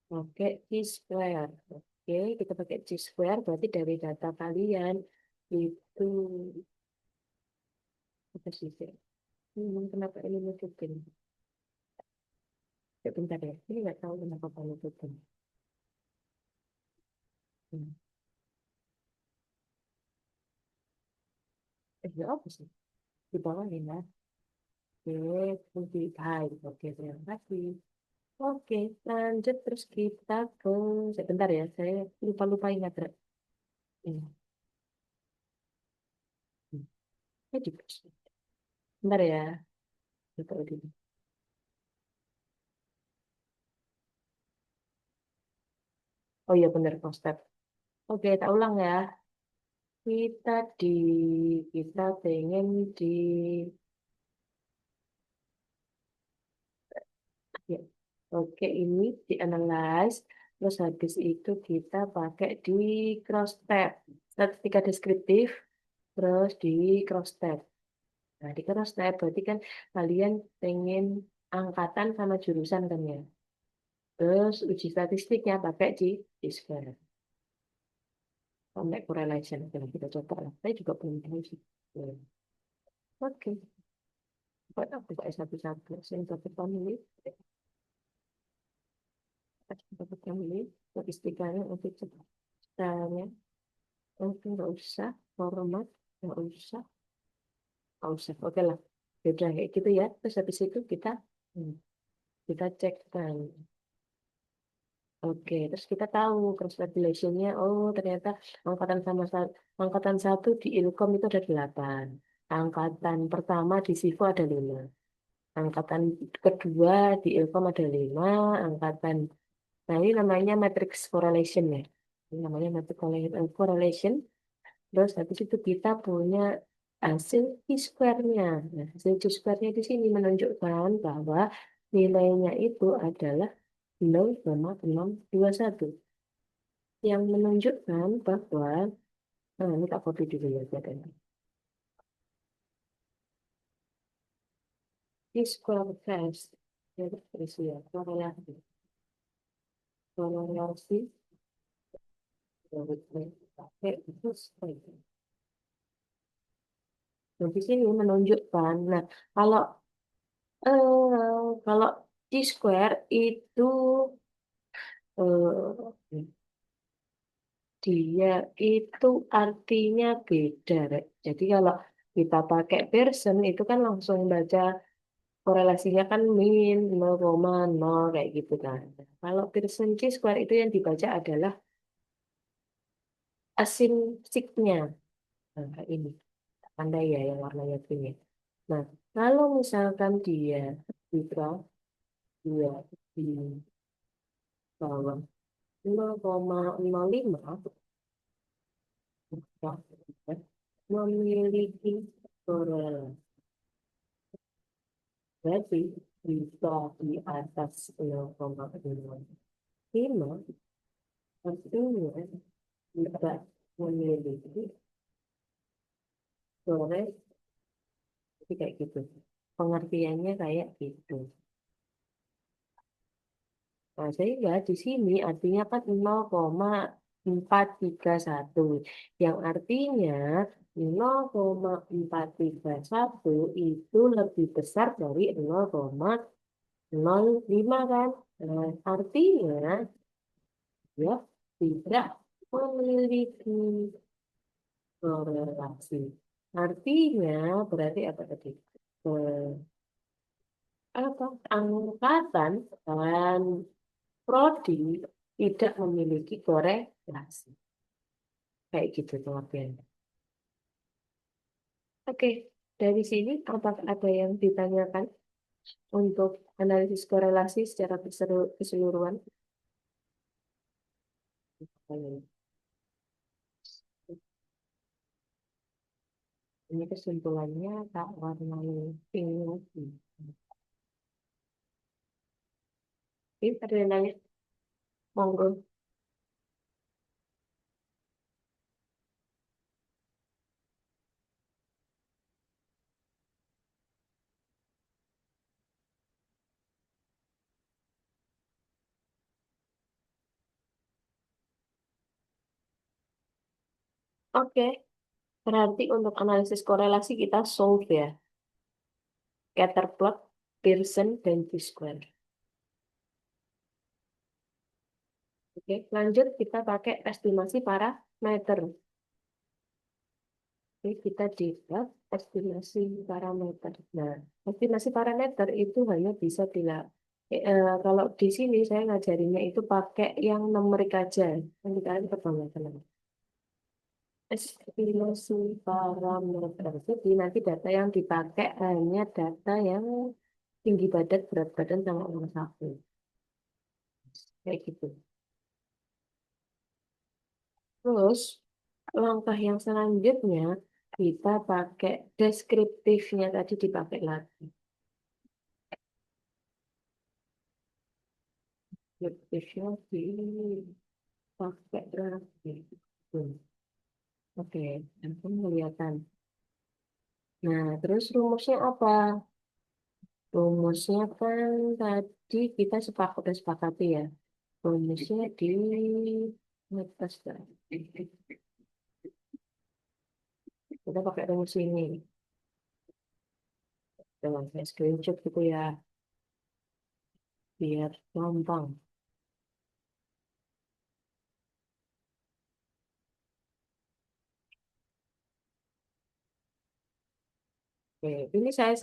Oke, chi-square. Oke, kita pakai chi-square. Berarti dari data kalian itu apa sih? Kenapa ini nutupin? Ya, bentar ya. Ini nggak tahu kenapa kamu nutupin. Hmm. Ya apa sih? Di bawah ini ya. Oke, lebih baik. Oke, terima kasih. Oke, lanjut terus kita ke... Sebentar ya, saya lupa-lupa ingat. Ini. Ini di... Bentar ya. Lupa dulu. Oh iya benar, poster. Oke, tak ulang ya. Kita di... Kita pengen di... Ya. Oke, ini di-analyze. Terus habis itu kita pakai di cross-tab. Statistika deskriptif, terus di cross-tab. Nah, di cross-tab berarti kan kalian pengen angkatan sama jurusan kan ya. Terus uji statistiknya pakai di square. Sampai correlation. Oke, kita coba lah. Saya juga belum tahu sih. Oke, coba buka satu-satu. Saya dapat family. Dapat family. Statistikanya untuk caranya. Oke, nggak usah. Format, nggak usah. Oke lah. Ya udah kayak gitu ya. Terus habis itu hmm, kita cek kan. Oke, terus kita tahu cross populationnya. Oh, ternyata angkatan angkatan satu di Ilkom itu ada 8. Angkatan pertama di SIFO ada 5. Angkatan kedua di Ilkom ada 5. Angkatan, nah ini namanya matrix correlation ya. Ini namanya matrix correlation. Terus habis itu kita punya hasil T-square-nya. Nah, hasil T-square-nya di sini menunjukkan bahwa nilainya itu adalah 0,621 yang menunjukkan bahwa ini tak copy dulu ya katanya. T-square test ya, terus ya korelasi pakai itu square. Nah, di sini menunjukkan. Nah, kalau kalau T-square itu eh, dia itu artinya beda, Rek. Jadi kalau kita pakai Pearson itu kan langsung baca korelasinya kan min 0,0 kayak gitu kan. Nah, kalau Pearson Chi-square itu yang dibaca adalah asimsiknya. Nah, kayak ini. Pandai ya yang warnanya pink ya. Nah, kalau misalkan dia di bawah 0,05 memiliki korelasi. Berarti bisa di atas 0,05 artinya tidak memiliki korelasi kayak gitu. Pengertiannya kayak gitu. Nah, sehingga di sini artinya kan 0,431 yang artinya 0,431 itu lebih besar dari 0,05 kan. Nah, artinya ya tidak memiliki korelasi. Artinya berarti apa tadi? Eh, apa? Angkatan dan prodi tidak memiliki korelasi. Kayak gitu pengertiannya. Oke, dari sini apakah ada yang ditanyakan untuk analisis korelasi secara keseluruhan? Ini kesimpulannya tak warnai pink. Ini ada yang nanya? Monggo. Oke, berarti untuk analisis korelasi kita solve ya. Scatter plot, Pearson, dan T-square. Oke, lanjut kita pakai estimasi parameter. Oke, kita di tab estimasi parameter. Nah, estimasi parameter itu hanya bisa kalau di sini saya ngajarinnya itu pakai yang numerik aja. Nanti kalian kebanyakan. Estimasi parameter. Jadi nanti data yang dipakai hanya data yang tinggi badan, berat badan, sama umur sapi. Kayak gitu. Terus, langkah yang selanjutnya, kita pakai deskriptifnya tadi dipakai lagi. Deskriptifnya dipakai lagi. Oke, aku kelihatan. Nah, terus rumusnya apa? Rumusnya kan tadi kita udah sepakati ya. Rumusnya di atas tadi. Kita pakai rumus ini. Jangan saya screenshot gitu ya, biar gampang. Oke, ini saya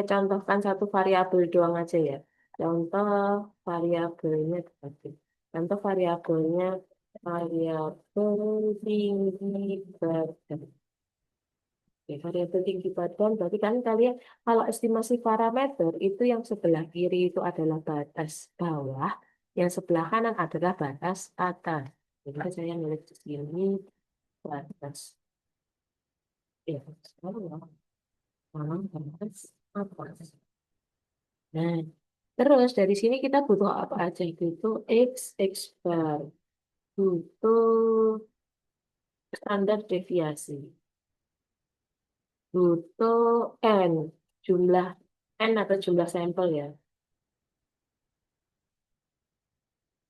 contohkan satu variabel doang aja ya. Contoh variabelnya berarti. Contoh variabelnya variabel tinggi badan. Oke, variabel tinggi badan berarti kan kalian kalau estimasi parameter itu yang sebelah kiri itu adalah batas bawah, yang sebelah kanan adalah batas atas. Jadi saya nulis di sini batas ya, bawah, batas atas. Nah, terus dari sini kita butuh apa aja itu X bar, butuh standar deviasi, butuh N, jumlah N atau jumlah sampel ya.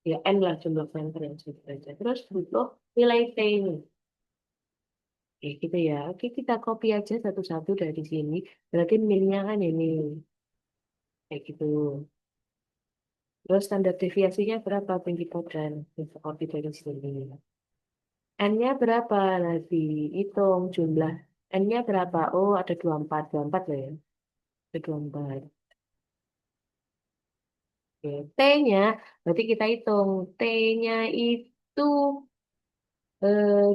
Ya, N lah jumlah sampel yang sudah aja. Terus butuh nilai T ini. Oke, gitu ya. Oke, kita copy aja satu-satu dari sini. Berarti min-nya kan ini. Kayak gitu. Terus standar deviasinya berapa tinggi badan? Kita copy dari sini. N-nya berapa? Nah, dihitung jumlah. N-nya berapa? Oh, ada 24. 24 loh ya. Ada 24. Oke. T-nya, berarti kita hitung. T-nya itu,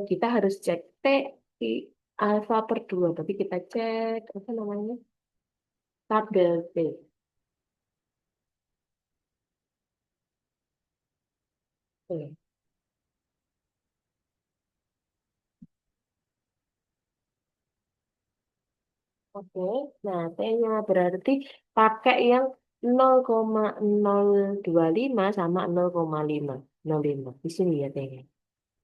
kita harus cek T i alfa per 2. Tapi kita cek, apa namanya? Tabel T. Oke. Oke. Nah, T-nya berarti pakai yang 0,025 sama 0,505. Di sini ya T-nya.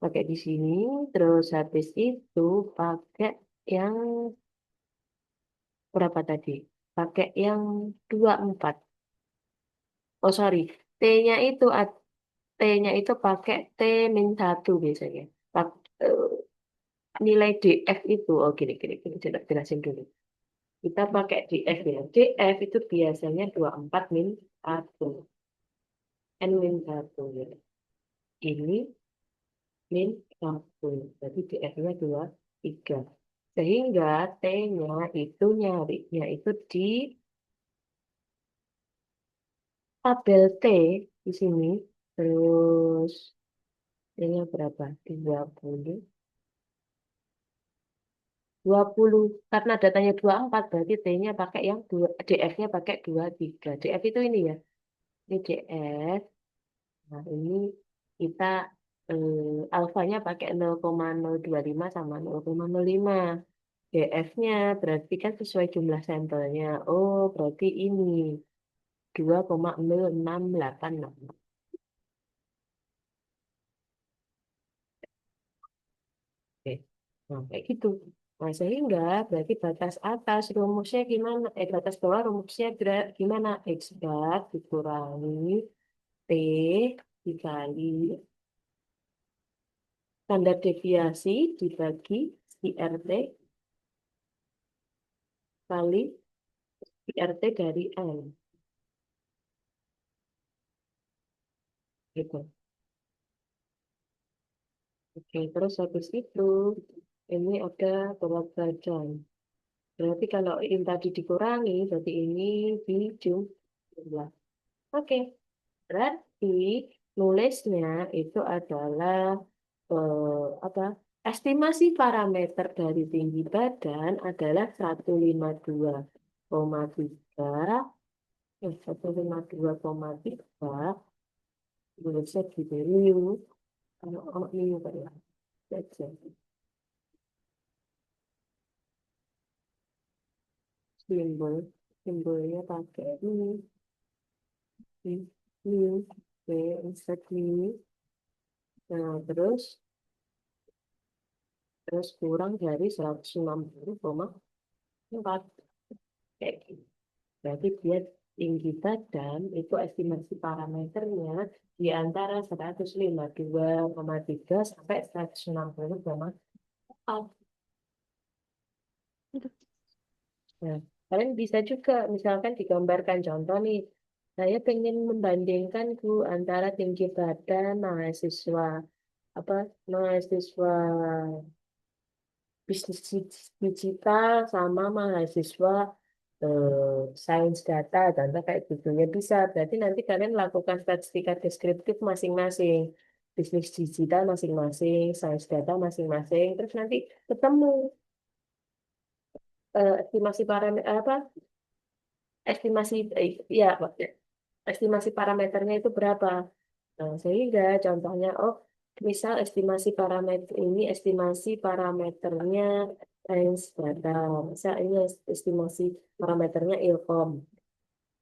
Pakai di sini, terus habis itu pakai yang berapa tadi? Pakai yang 24. Oh sorry, T-nya itu T-nya itu pakai T min 1 biasanya. Eh, Nilai DF itu, oh gini, jelasin dulu. Kita pakai DF ya. DF itu biasanya 24 min 1. N min 1 ya. Ini min 1. Jadi DF-nya 3. Sehingga T-nya itu nyarinya itu di tabel T di sini. Terus T-nya berapa? 20. Karena datanya 24 berarti T-nya pakai yang 2, DF-nya pakai 23. DF itu ini ya. Ini DF. Nah, ini kita alfanya pakai 0,025 sama 0,05. DF-nya berarti kan sesuai jumlah sampelnya. Oh, berarti ini 2,0686. Oke. Nah, kayak gitu. Nah, sehingga berarti batas atas rumusnya gimana? Batas bawah rumusnya gimana? X bar dikurangi T dikali standar deviasi dibagi IRT kali IRT dari N. Gitu. Oke, terus habis itu ini ada berat badan. Berarti kalau ini tadi dikurangi, berarti ini dijumlah. Oke, berarti nulisnya itu adalah apa? Estimasi parameter dari tinggi badan adalah 152,3, 152,3, nulisnya gitu, kalau new Pak ya. Baca. Simbol, simbolnya pakai ini, oke, insert ini. Nah, terus kurang dari 160,4 kayak gitu. Berarti dia tinggi badan itu estimasi parameternya di antara 152,3 sampai 160,4. Nah, kalian bisa juga misalkan digambarkan contoh nih. Saya pengen membandingkan antara tinggi badan mahasiswa apa mahasiswa bisnis digital sama mahasiswa sains data, contoh kayak gitu ya bisa. Berarti nanti kalian lakukan statistika deskriptif masing-masing, bisnis digital masing-masing, sains data masing-masing, terus nanti ketemu estimasi parameter apa estimasi ya estimasi parameternya itu berapa. Nah, sehingga contohnya, oh, misal estimasi parameter ini estimasi parameternya sains data, misal ini estimasi parameternya ilkom,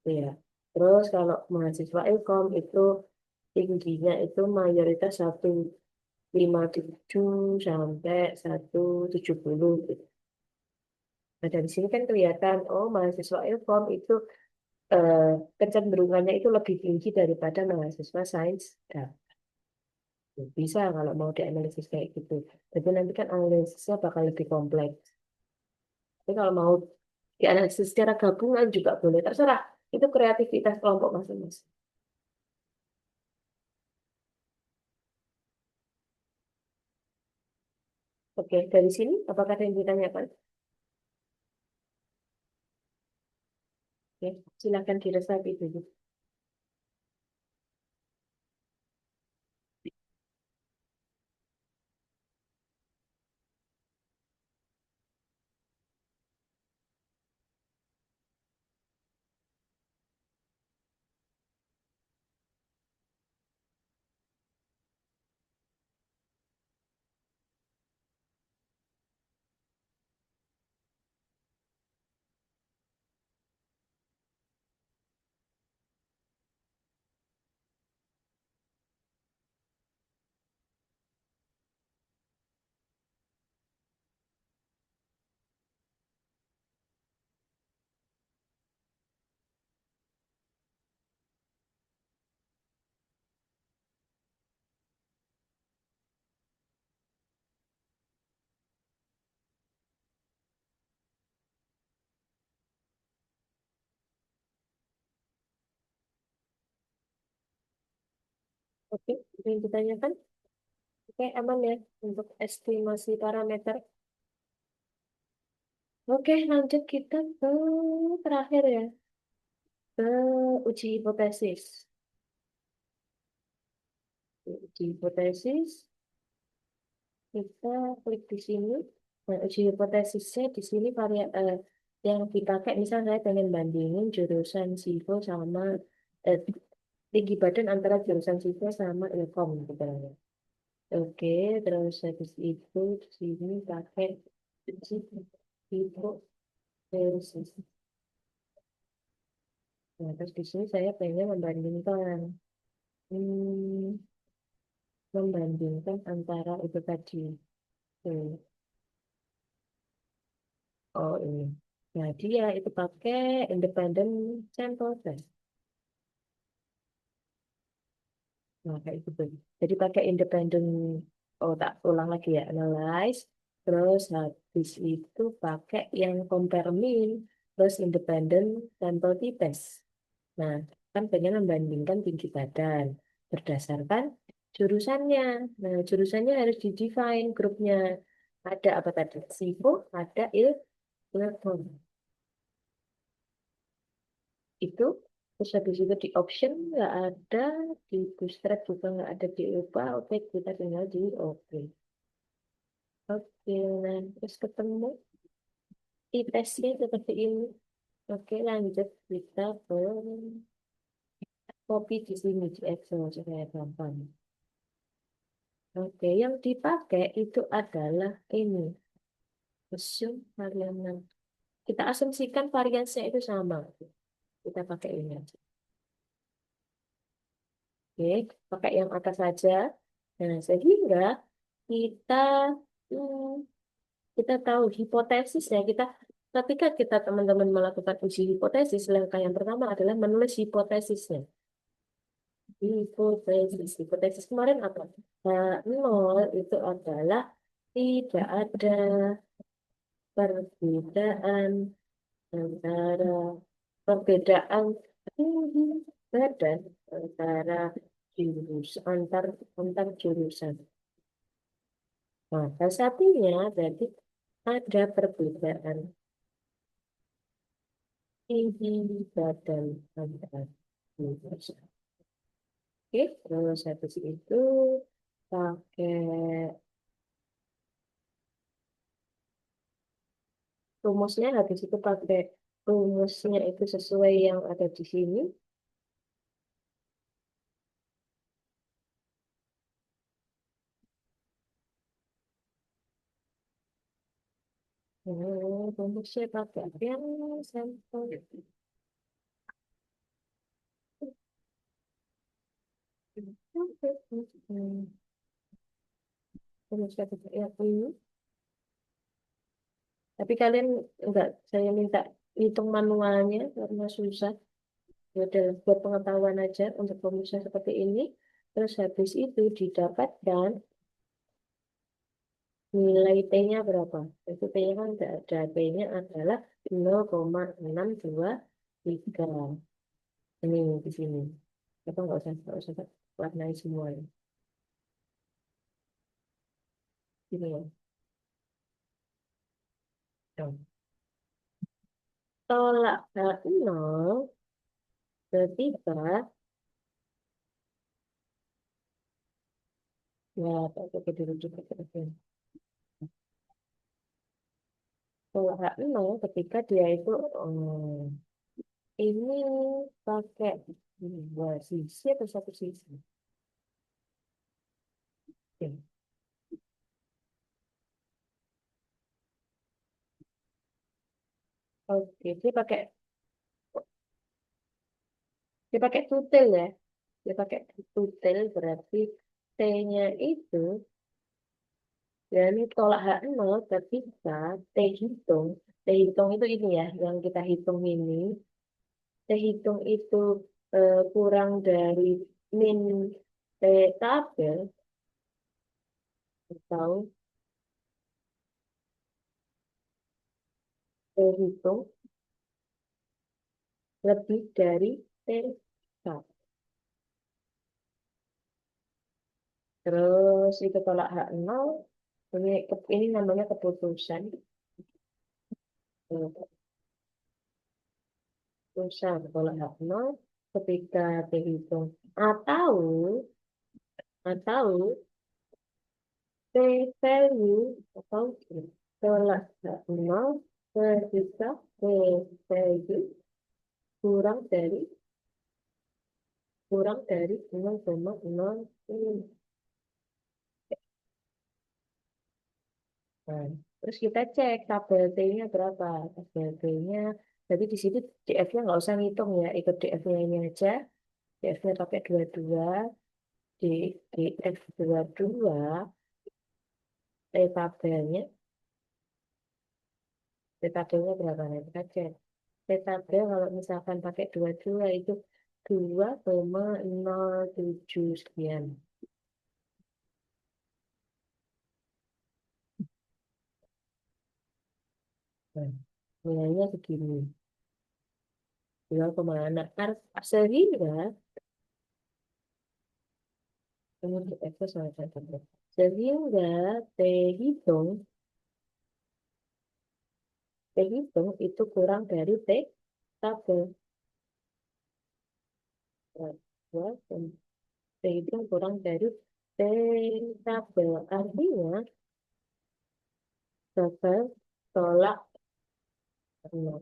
ya. Terus kalau mahasiswa ilkom itu tingginya itu mayoritas 157 sampai 170 gitu. Nah, dari sini kan kelihatan, oh, mahasiswa ilkom itu eh, kecenderungannya itu lebih tinggi daripada mahasiswa sains data. Bisa kalau mau dianalisis kayak gitu. Tapi nanti kan analisisnya bakal lebih kompleks. Tapi kalau mau dianalisis secara gabungan juga boleh. Terserah. Itu kreativitas kelompok masing-masing. Oke, dari sini apakah ada yang ditanyakan? Oke, silakan diresapi dulu. Oke, ada yang ditanyakan? Oke, aman ya untuk estimasi parameter. Oke, lanjut kita ke terakhir ya, ke uji hipotesis. Uji hipotesis. Kita klik di sini. Nah, uji hipotesisnya di sini yang dipakai, misalnya saya pengen bandingin jurusan SIVO sama eh, tinggi badan antara jurusan SIVO sama Ilkom gitu ya. Oke, terus habis itu di sini pakai uji hipotesis. Nah, terus di sini saya pengen hmm, membandingkan antara itu tadi. Hmm. Oh ini. Nah dia itu pakai independent sample test. Nah kayak gitu. Jadi pakai independent, oh tak ulang lagi ya, analyze. Terus habis itu pakai yang compare mean, terus independent sample t-test. Nah kan pengen membandingkan tinggi badan berdasarkan jurusannya. Nah jurusannya harus di-define grupnya. Ada apa tadi? SIVO, ada ilkom. Itu terus habis itu di option nggak ada, di bootstrap juga nggak ada, di upah oke kita tinggal di oke. Oke, nah terus ketemu di tesnya seperti ini. Oke, lanjut kita ke copy di sini di Excel supaya gampang. Oke, yang dipakai itu adalah ini, assume varian. Kita asumsikan variansnya itu sama. Kita pakai ini aja. Oke, pakai yang atas saja. Nah, sehingga kita hmm, kita tahu hipotesis ya, ketika kita teman-teman melakukan uji hipotesis, langkah yang pertama adalah menulis hipotesisnya. Hipotesis kemarin apa? Nah, nol itu adalah tidak ada perbedaan antara perbedaan tinggi badan antara antar jurusan. Nah, salah satunya berarti ada perbedaan tinggi badan antar individu. Oke, terus habis itu pakai rumusnya, habis itu pakai rumusnya itu sesuai yang ada di sini. Rumusnya pakai yang sampel. Rumusnya pakai yang ini. Tapi kalian enggak, saya minta hitung manualnya karena susah. Ya udah, buat pengetahuan aja untuk rumusnya seperti ini. Terus habis itu didapatkan nilai T-nya berapa? Itu T-nya kan tidak ada. T-nya adalah 0,623. Ini di sini. Apa nggak usah warnai semua ya. Ini ya. Tuh. Tolak H0 ketika ya pakai dulu juga. Tolak H0 ketika dia itu ini pakai dua sisi atau satu sisi. Oke, oke. Dia pakai tutel ya. Dia pakai tutel berarti T-nya itu, ya ini tolak H0 ketika T hitung. T hitung itu ini ya, yang kita hitung ini. T hitung itu kurang dari min T tabel atau T hitung lebih dari T tabel. Terus itu tolak H0. Ini namanya keputusan. Keputusan tolak H0 ketika dihitung. Atau P value atau tolak H0 ketika P value kurang dari 0,05. Nah, terus kita cek tabel T-nya berapa. Tabel T-nya, jadi di sini DF-nya nggak usah ngitung ya, ikut DF-nya ini aja. DF-nya pakai 22, di DF 22, tabelnya, tabelnya berapa nih? Kita cek. Tabel kalau misalkan pakai 22 itu 2,07 sekian. Nah, nilainya segini. 2,6. Sehingga untuk X sehingga T hitung T hitung itu kurang dari T tabel. Ya, T hitung kurang dari T tabel. Artinya tabel tolak 0.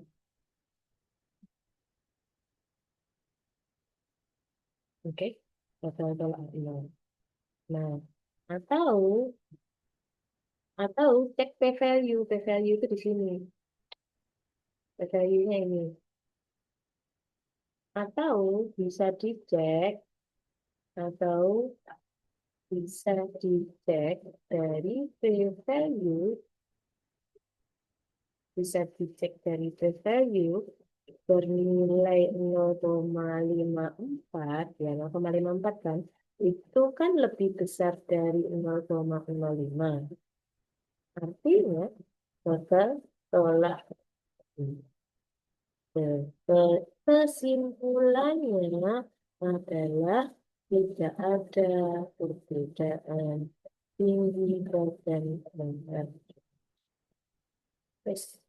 Oke, tabel tolak 0. Nah, atau cek P value. P value itu di sini. P value-nya ini. Atau bisa dicek atau bisa dicek dari P value, bisa dicek dari P value bernilai 0,54, ya 0,54 kan, itu kan lebih besar dari 0,05. Artinya bakal tolak. Kesimpulannya adalah tidak ada perbedaan tinggi badan antar Wes.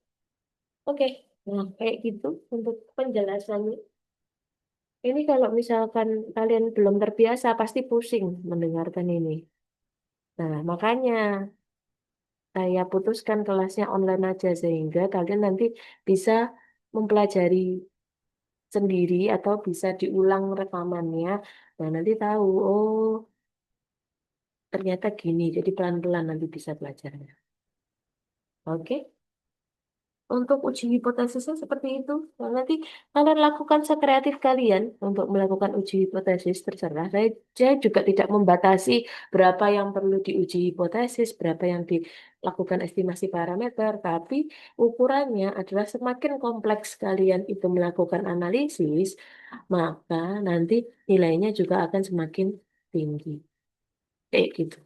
Oke. Nah, kayak gitu untuk penjelasannya. Ini kalau misalkan kalian belum terbiasa, pasti pusing mendengarkan ini. Nah, makanya saya putuskan kelasnya online aja sehingga kalian nanti bisa mempelajari sendiri atau bisa diulang rekamannya. Nah, nanti tahu, oh ternyata gini. Jadi pelan-pelan nanti bisa belajarnya. Oke? Untuk uji hipotesisnya seperti itu. Nah, nanti kalian lakukan sekreatif kalian untuk melakukan uji hipotesis, terserah. Saya juga tidak membatasi berapa yang perlu diuji hipotesis, berapa yang dilakukan estimasi parameter, tapi ukurannya adalah semakin kompleks kalian itu melakukan analisis, maka nanti nilainya juga akan semakin tinggi. Kayak gitu.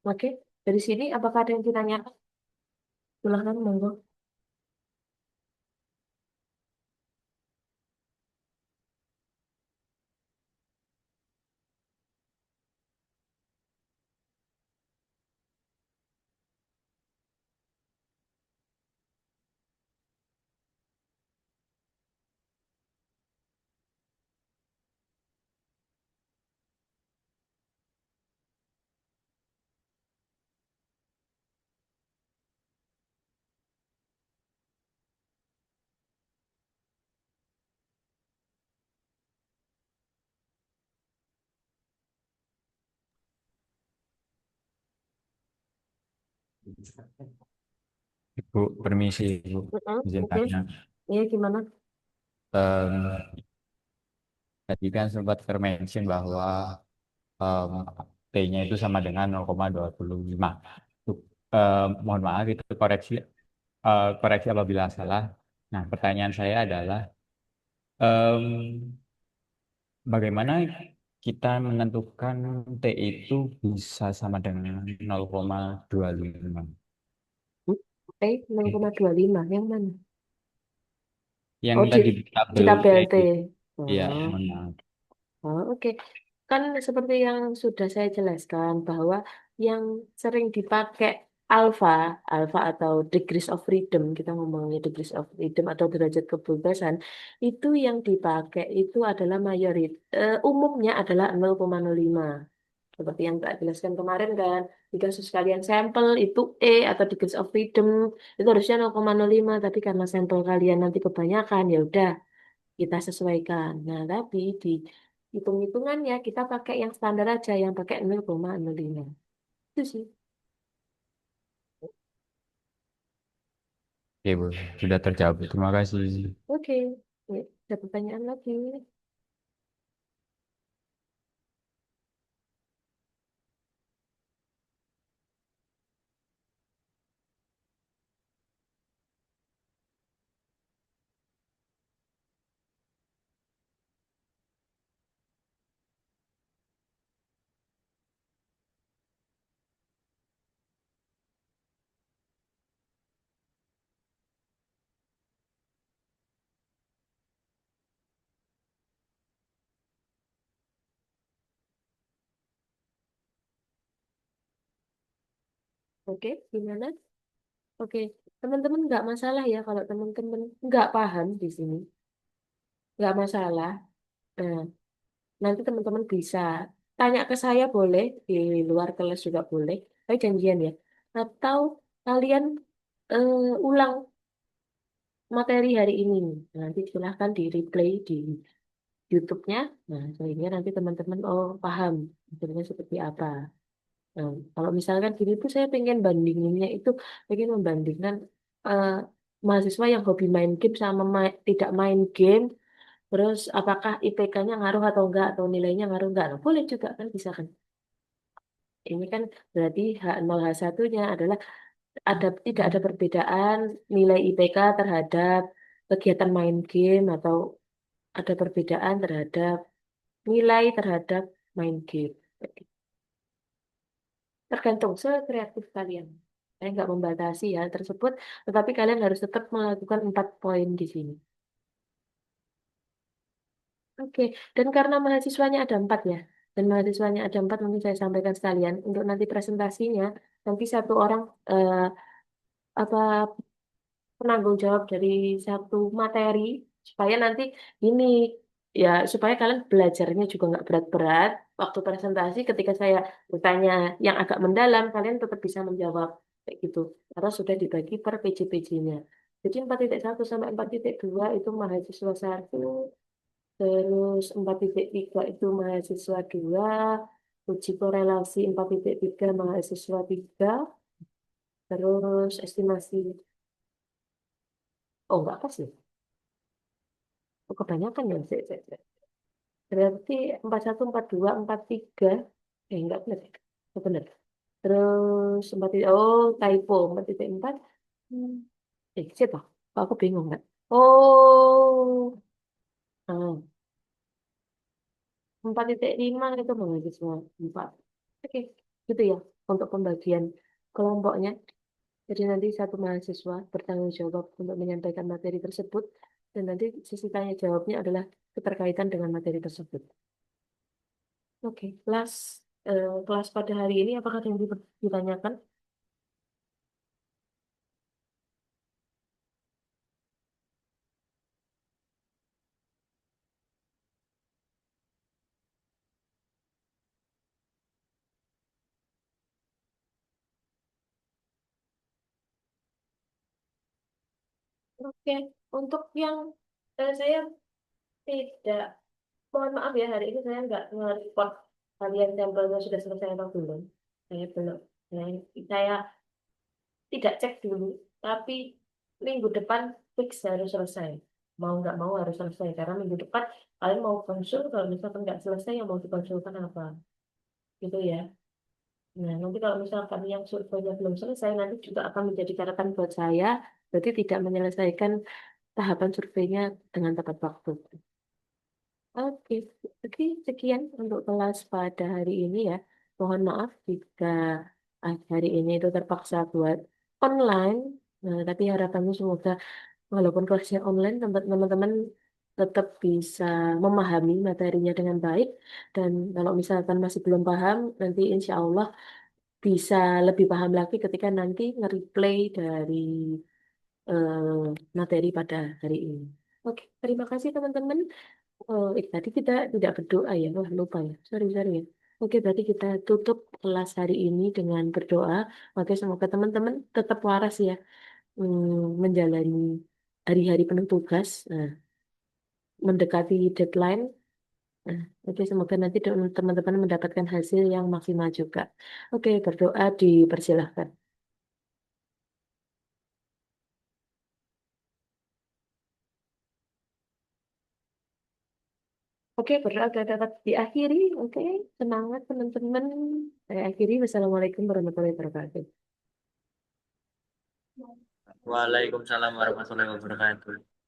Oke, dari sini apakah ada yang ditanyakan? Silahkan, monggo. Ibu, permisi, Ibu. Izin Oke. tanya. Iya, gimana? Em, Tadi kan sempat termention bahwa em, T-nya itu sama dengan 0,25. Tuh, mohon maaf itu koreksi apabila salah. Nah, pertanyaan saya adalah em, bagaimana kita menentukan T itu bisa sama dengan 0,25? T 0,25 yang mana? Yang Oh, tadi di di tabel T tabel T. itu. Ya, Oh, mohon maaf. oh, oke. Kan seperti yang sudah saya jelaskan bahwa yang sering dipakai alpha, alpha atau degrees of freedom, kita ngomongnya degrees of freedom atau derajat kebebasan, itu yang dipakai itu adalah umumnya adalah 0,05. Seperti yang tak jelaskan kemarin kan, di kasus kalian sampel itu atau degrees of freedom itu harusnya 0,05, tapi karena sampel kalian nanti kebanyakan, ya udah kita sesuaikan. Nah, tapi di hitung-hitungannya kita pakai yang standar aja, yang pakai 0,05. Itu sih. Oke, Bu. Sudah terjawab. Terima kasih. Oke. Ya, ada pertanyaan lagi? Oke, gimana? Oke, teman-teman nggak masalah ya kalau teman-teman nggak paham di sini. Nggak masalah. Nah, nanti teman-teman bisa tanya ke saya boleh, di luar kelas juga boleh. Tapi janjian ya. Atau kalian eh, ulang materi hari ini. Nanti silahkan di replay di YouTube-nya. Nah, sehingga nanti teman-teman oh paham materinya seperti apa. Nah, kalau misalkan gini tuh saya pengen bandinginnya itu pengen membandingkan eh, mahasiswa yang hobi main game sama tidak main game. Terus apakah IPK-nya ngaruh atau enggak atau nilainya ngaruh enggak? Nah, boleh juga kan bisa kan. Ini kan berarti H0 H1-nya adalah tidak ada perbedaan nilai IPK terhadap kegiatan main game atau ada perbedaan terhadap nilai terhadap main game. Tergantung sekreatif kalian. Saya nggak membatasi hal tersebut, tetapi kalian harus tetap melakukan 4 poin di sini. Oke, dan karena mahasiswanya ada 4 ya, dan mahasiswanya ada 4, mungkin saya sampaikan sekalian untuk nanti presentasinya, nanti satu orang apa penanggung jawab dari satu materi supaya nanti ini ya supaya kalian belajarnya juga nggak berat-berat waktu presentasi ketika saya bertanya yang agak mendalam kalian tetap bisa menjawab kayak gitu karena sudah dibagi per PJ-PJ-nya. Jadi 4.1 sampai 4.2 itu mahasiswa satu, terus 4.3 itu mahasiswa dua, uji korelasi 4.3 mahasiswa tiga, terus estimasi. Oh, enggak apa sih? Oh, kebanyakan ya. Berarti 41, 42, 43. Enggak benar. Oh, benar. Terus 4 oh, typo 4.4. Hmm. Siapa? Kok aku bingung nggak? Oh, ah, 4.5 itu mahasiswa 4. Oke, gitu ya untuk pembagian kelompoknya. Jadi nanti satu mahasiswa bertanggung jawab untuk menyampaikan materi tersebut dan nanti sisi tanya jawabnya adalah keterkaitan dengan materi tersebut. Oke, kelas pada hari ini apakah ada yang ditanyakan? Oke, untuk yang saya tidak, mohon maaf ya hari ini saya nggak nge-report kalian sampelnya sudah selesai atau belum. Saya belum. Saya, saya tidak cek dulu, tapi minggu depan fix harus selesai. Mau nggak mau harus selesai karena minggu depan kalian mau konsul kalau misalkan nggak selesai yang mau dikonsulkan apa, gitu ya. Nah, nanti kalau misalkan yang surveinya belum selesai, nanti juga akan menjadi catatan buat saya, berarti tidak menyelesaikan tahapan surveinya dengan tepat waktu. Oke, oke, sekian untuk kelas pada hari ini ya. Mohon maaf jika hari ini itu terpaksa buat online. Nah, tapi harapannya semoga walaupun kelasnya online, teman-teman tetap bisa memahami materinya dengan baik. Dan kalau misalkan masih belum paham, nanti insya Allah bisa lebih paham lagi ketika nanti nge-replay dari materi pada hari ini. Oke, terima kasih teman-teman. Tadi kita tidak berdoa ya, wah lupa ya, sorry ya. Oke, berarti kita tutup kelas hari ini dengan berdoa. Oke, semoga teman-teman tetap waras ya, menjalani hari-hari penuh tugas, mendekati deadline. Nah, oke, semoga nanti teman-teman mendapatkan hasil yang maksimal juga. Oke, berdoa dipersilahkan. Oke, berdoa dapat diakhiri. Oke, semangat teman-teman. Saya akhiri. Wassalamualaikum warahmatullahi wabarakatuh. Waalaikumsalam warahmatullahi wabarakatuh.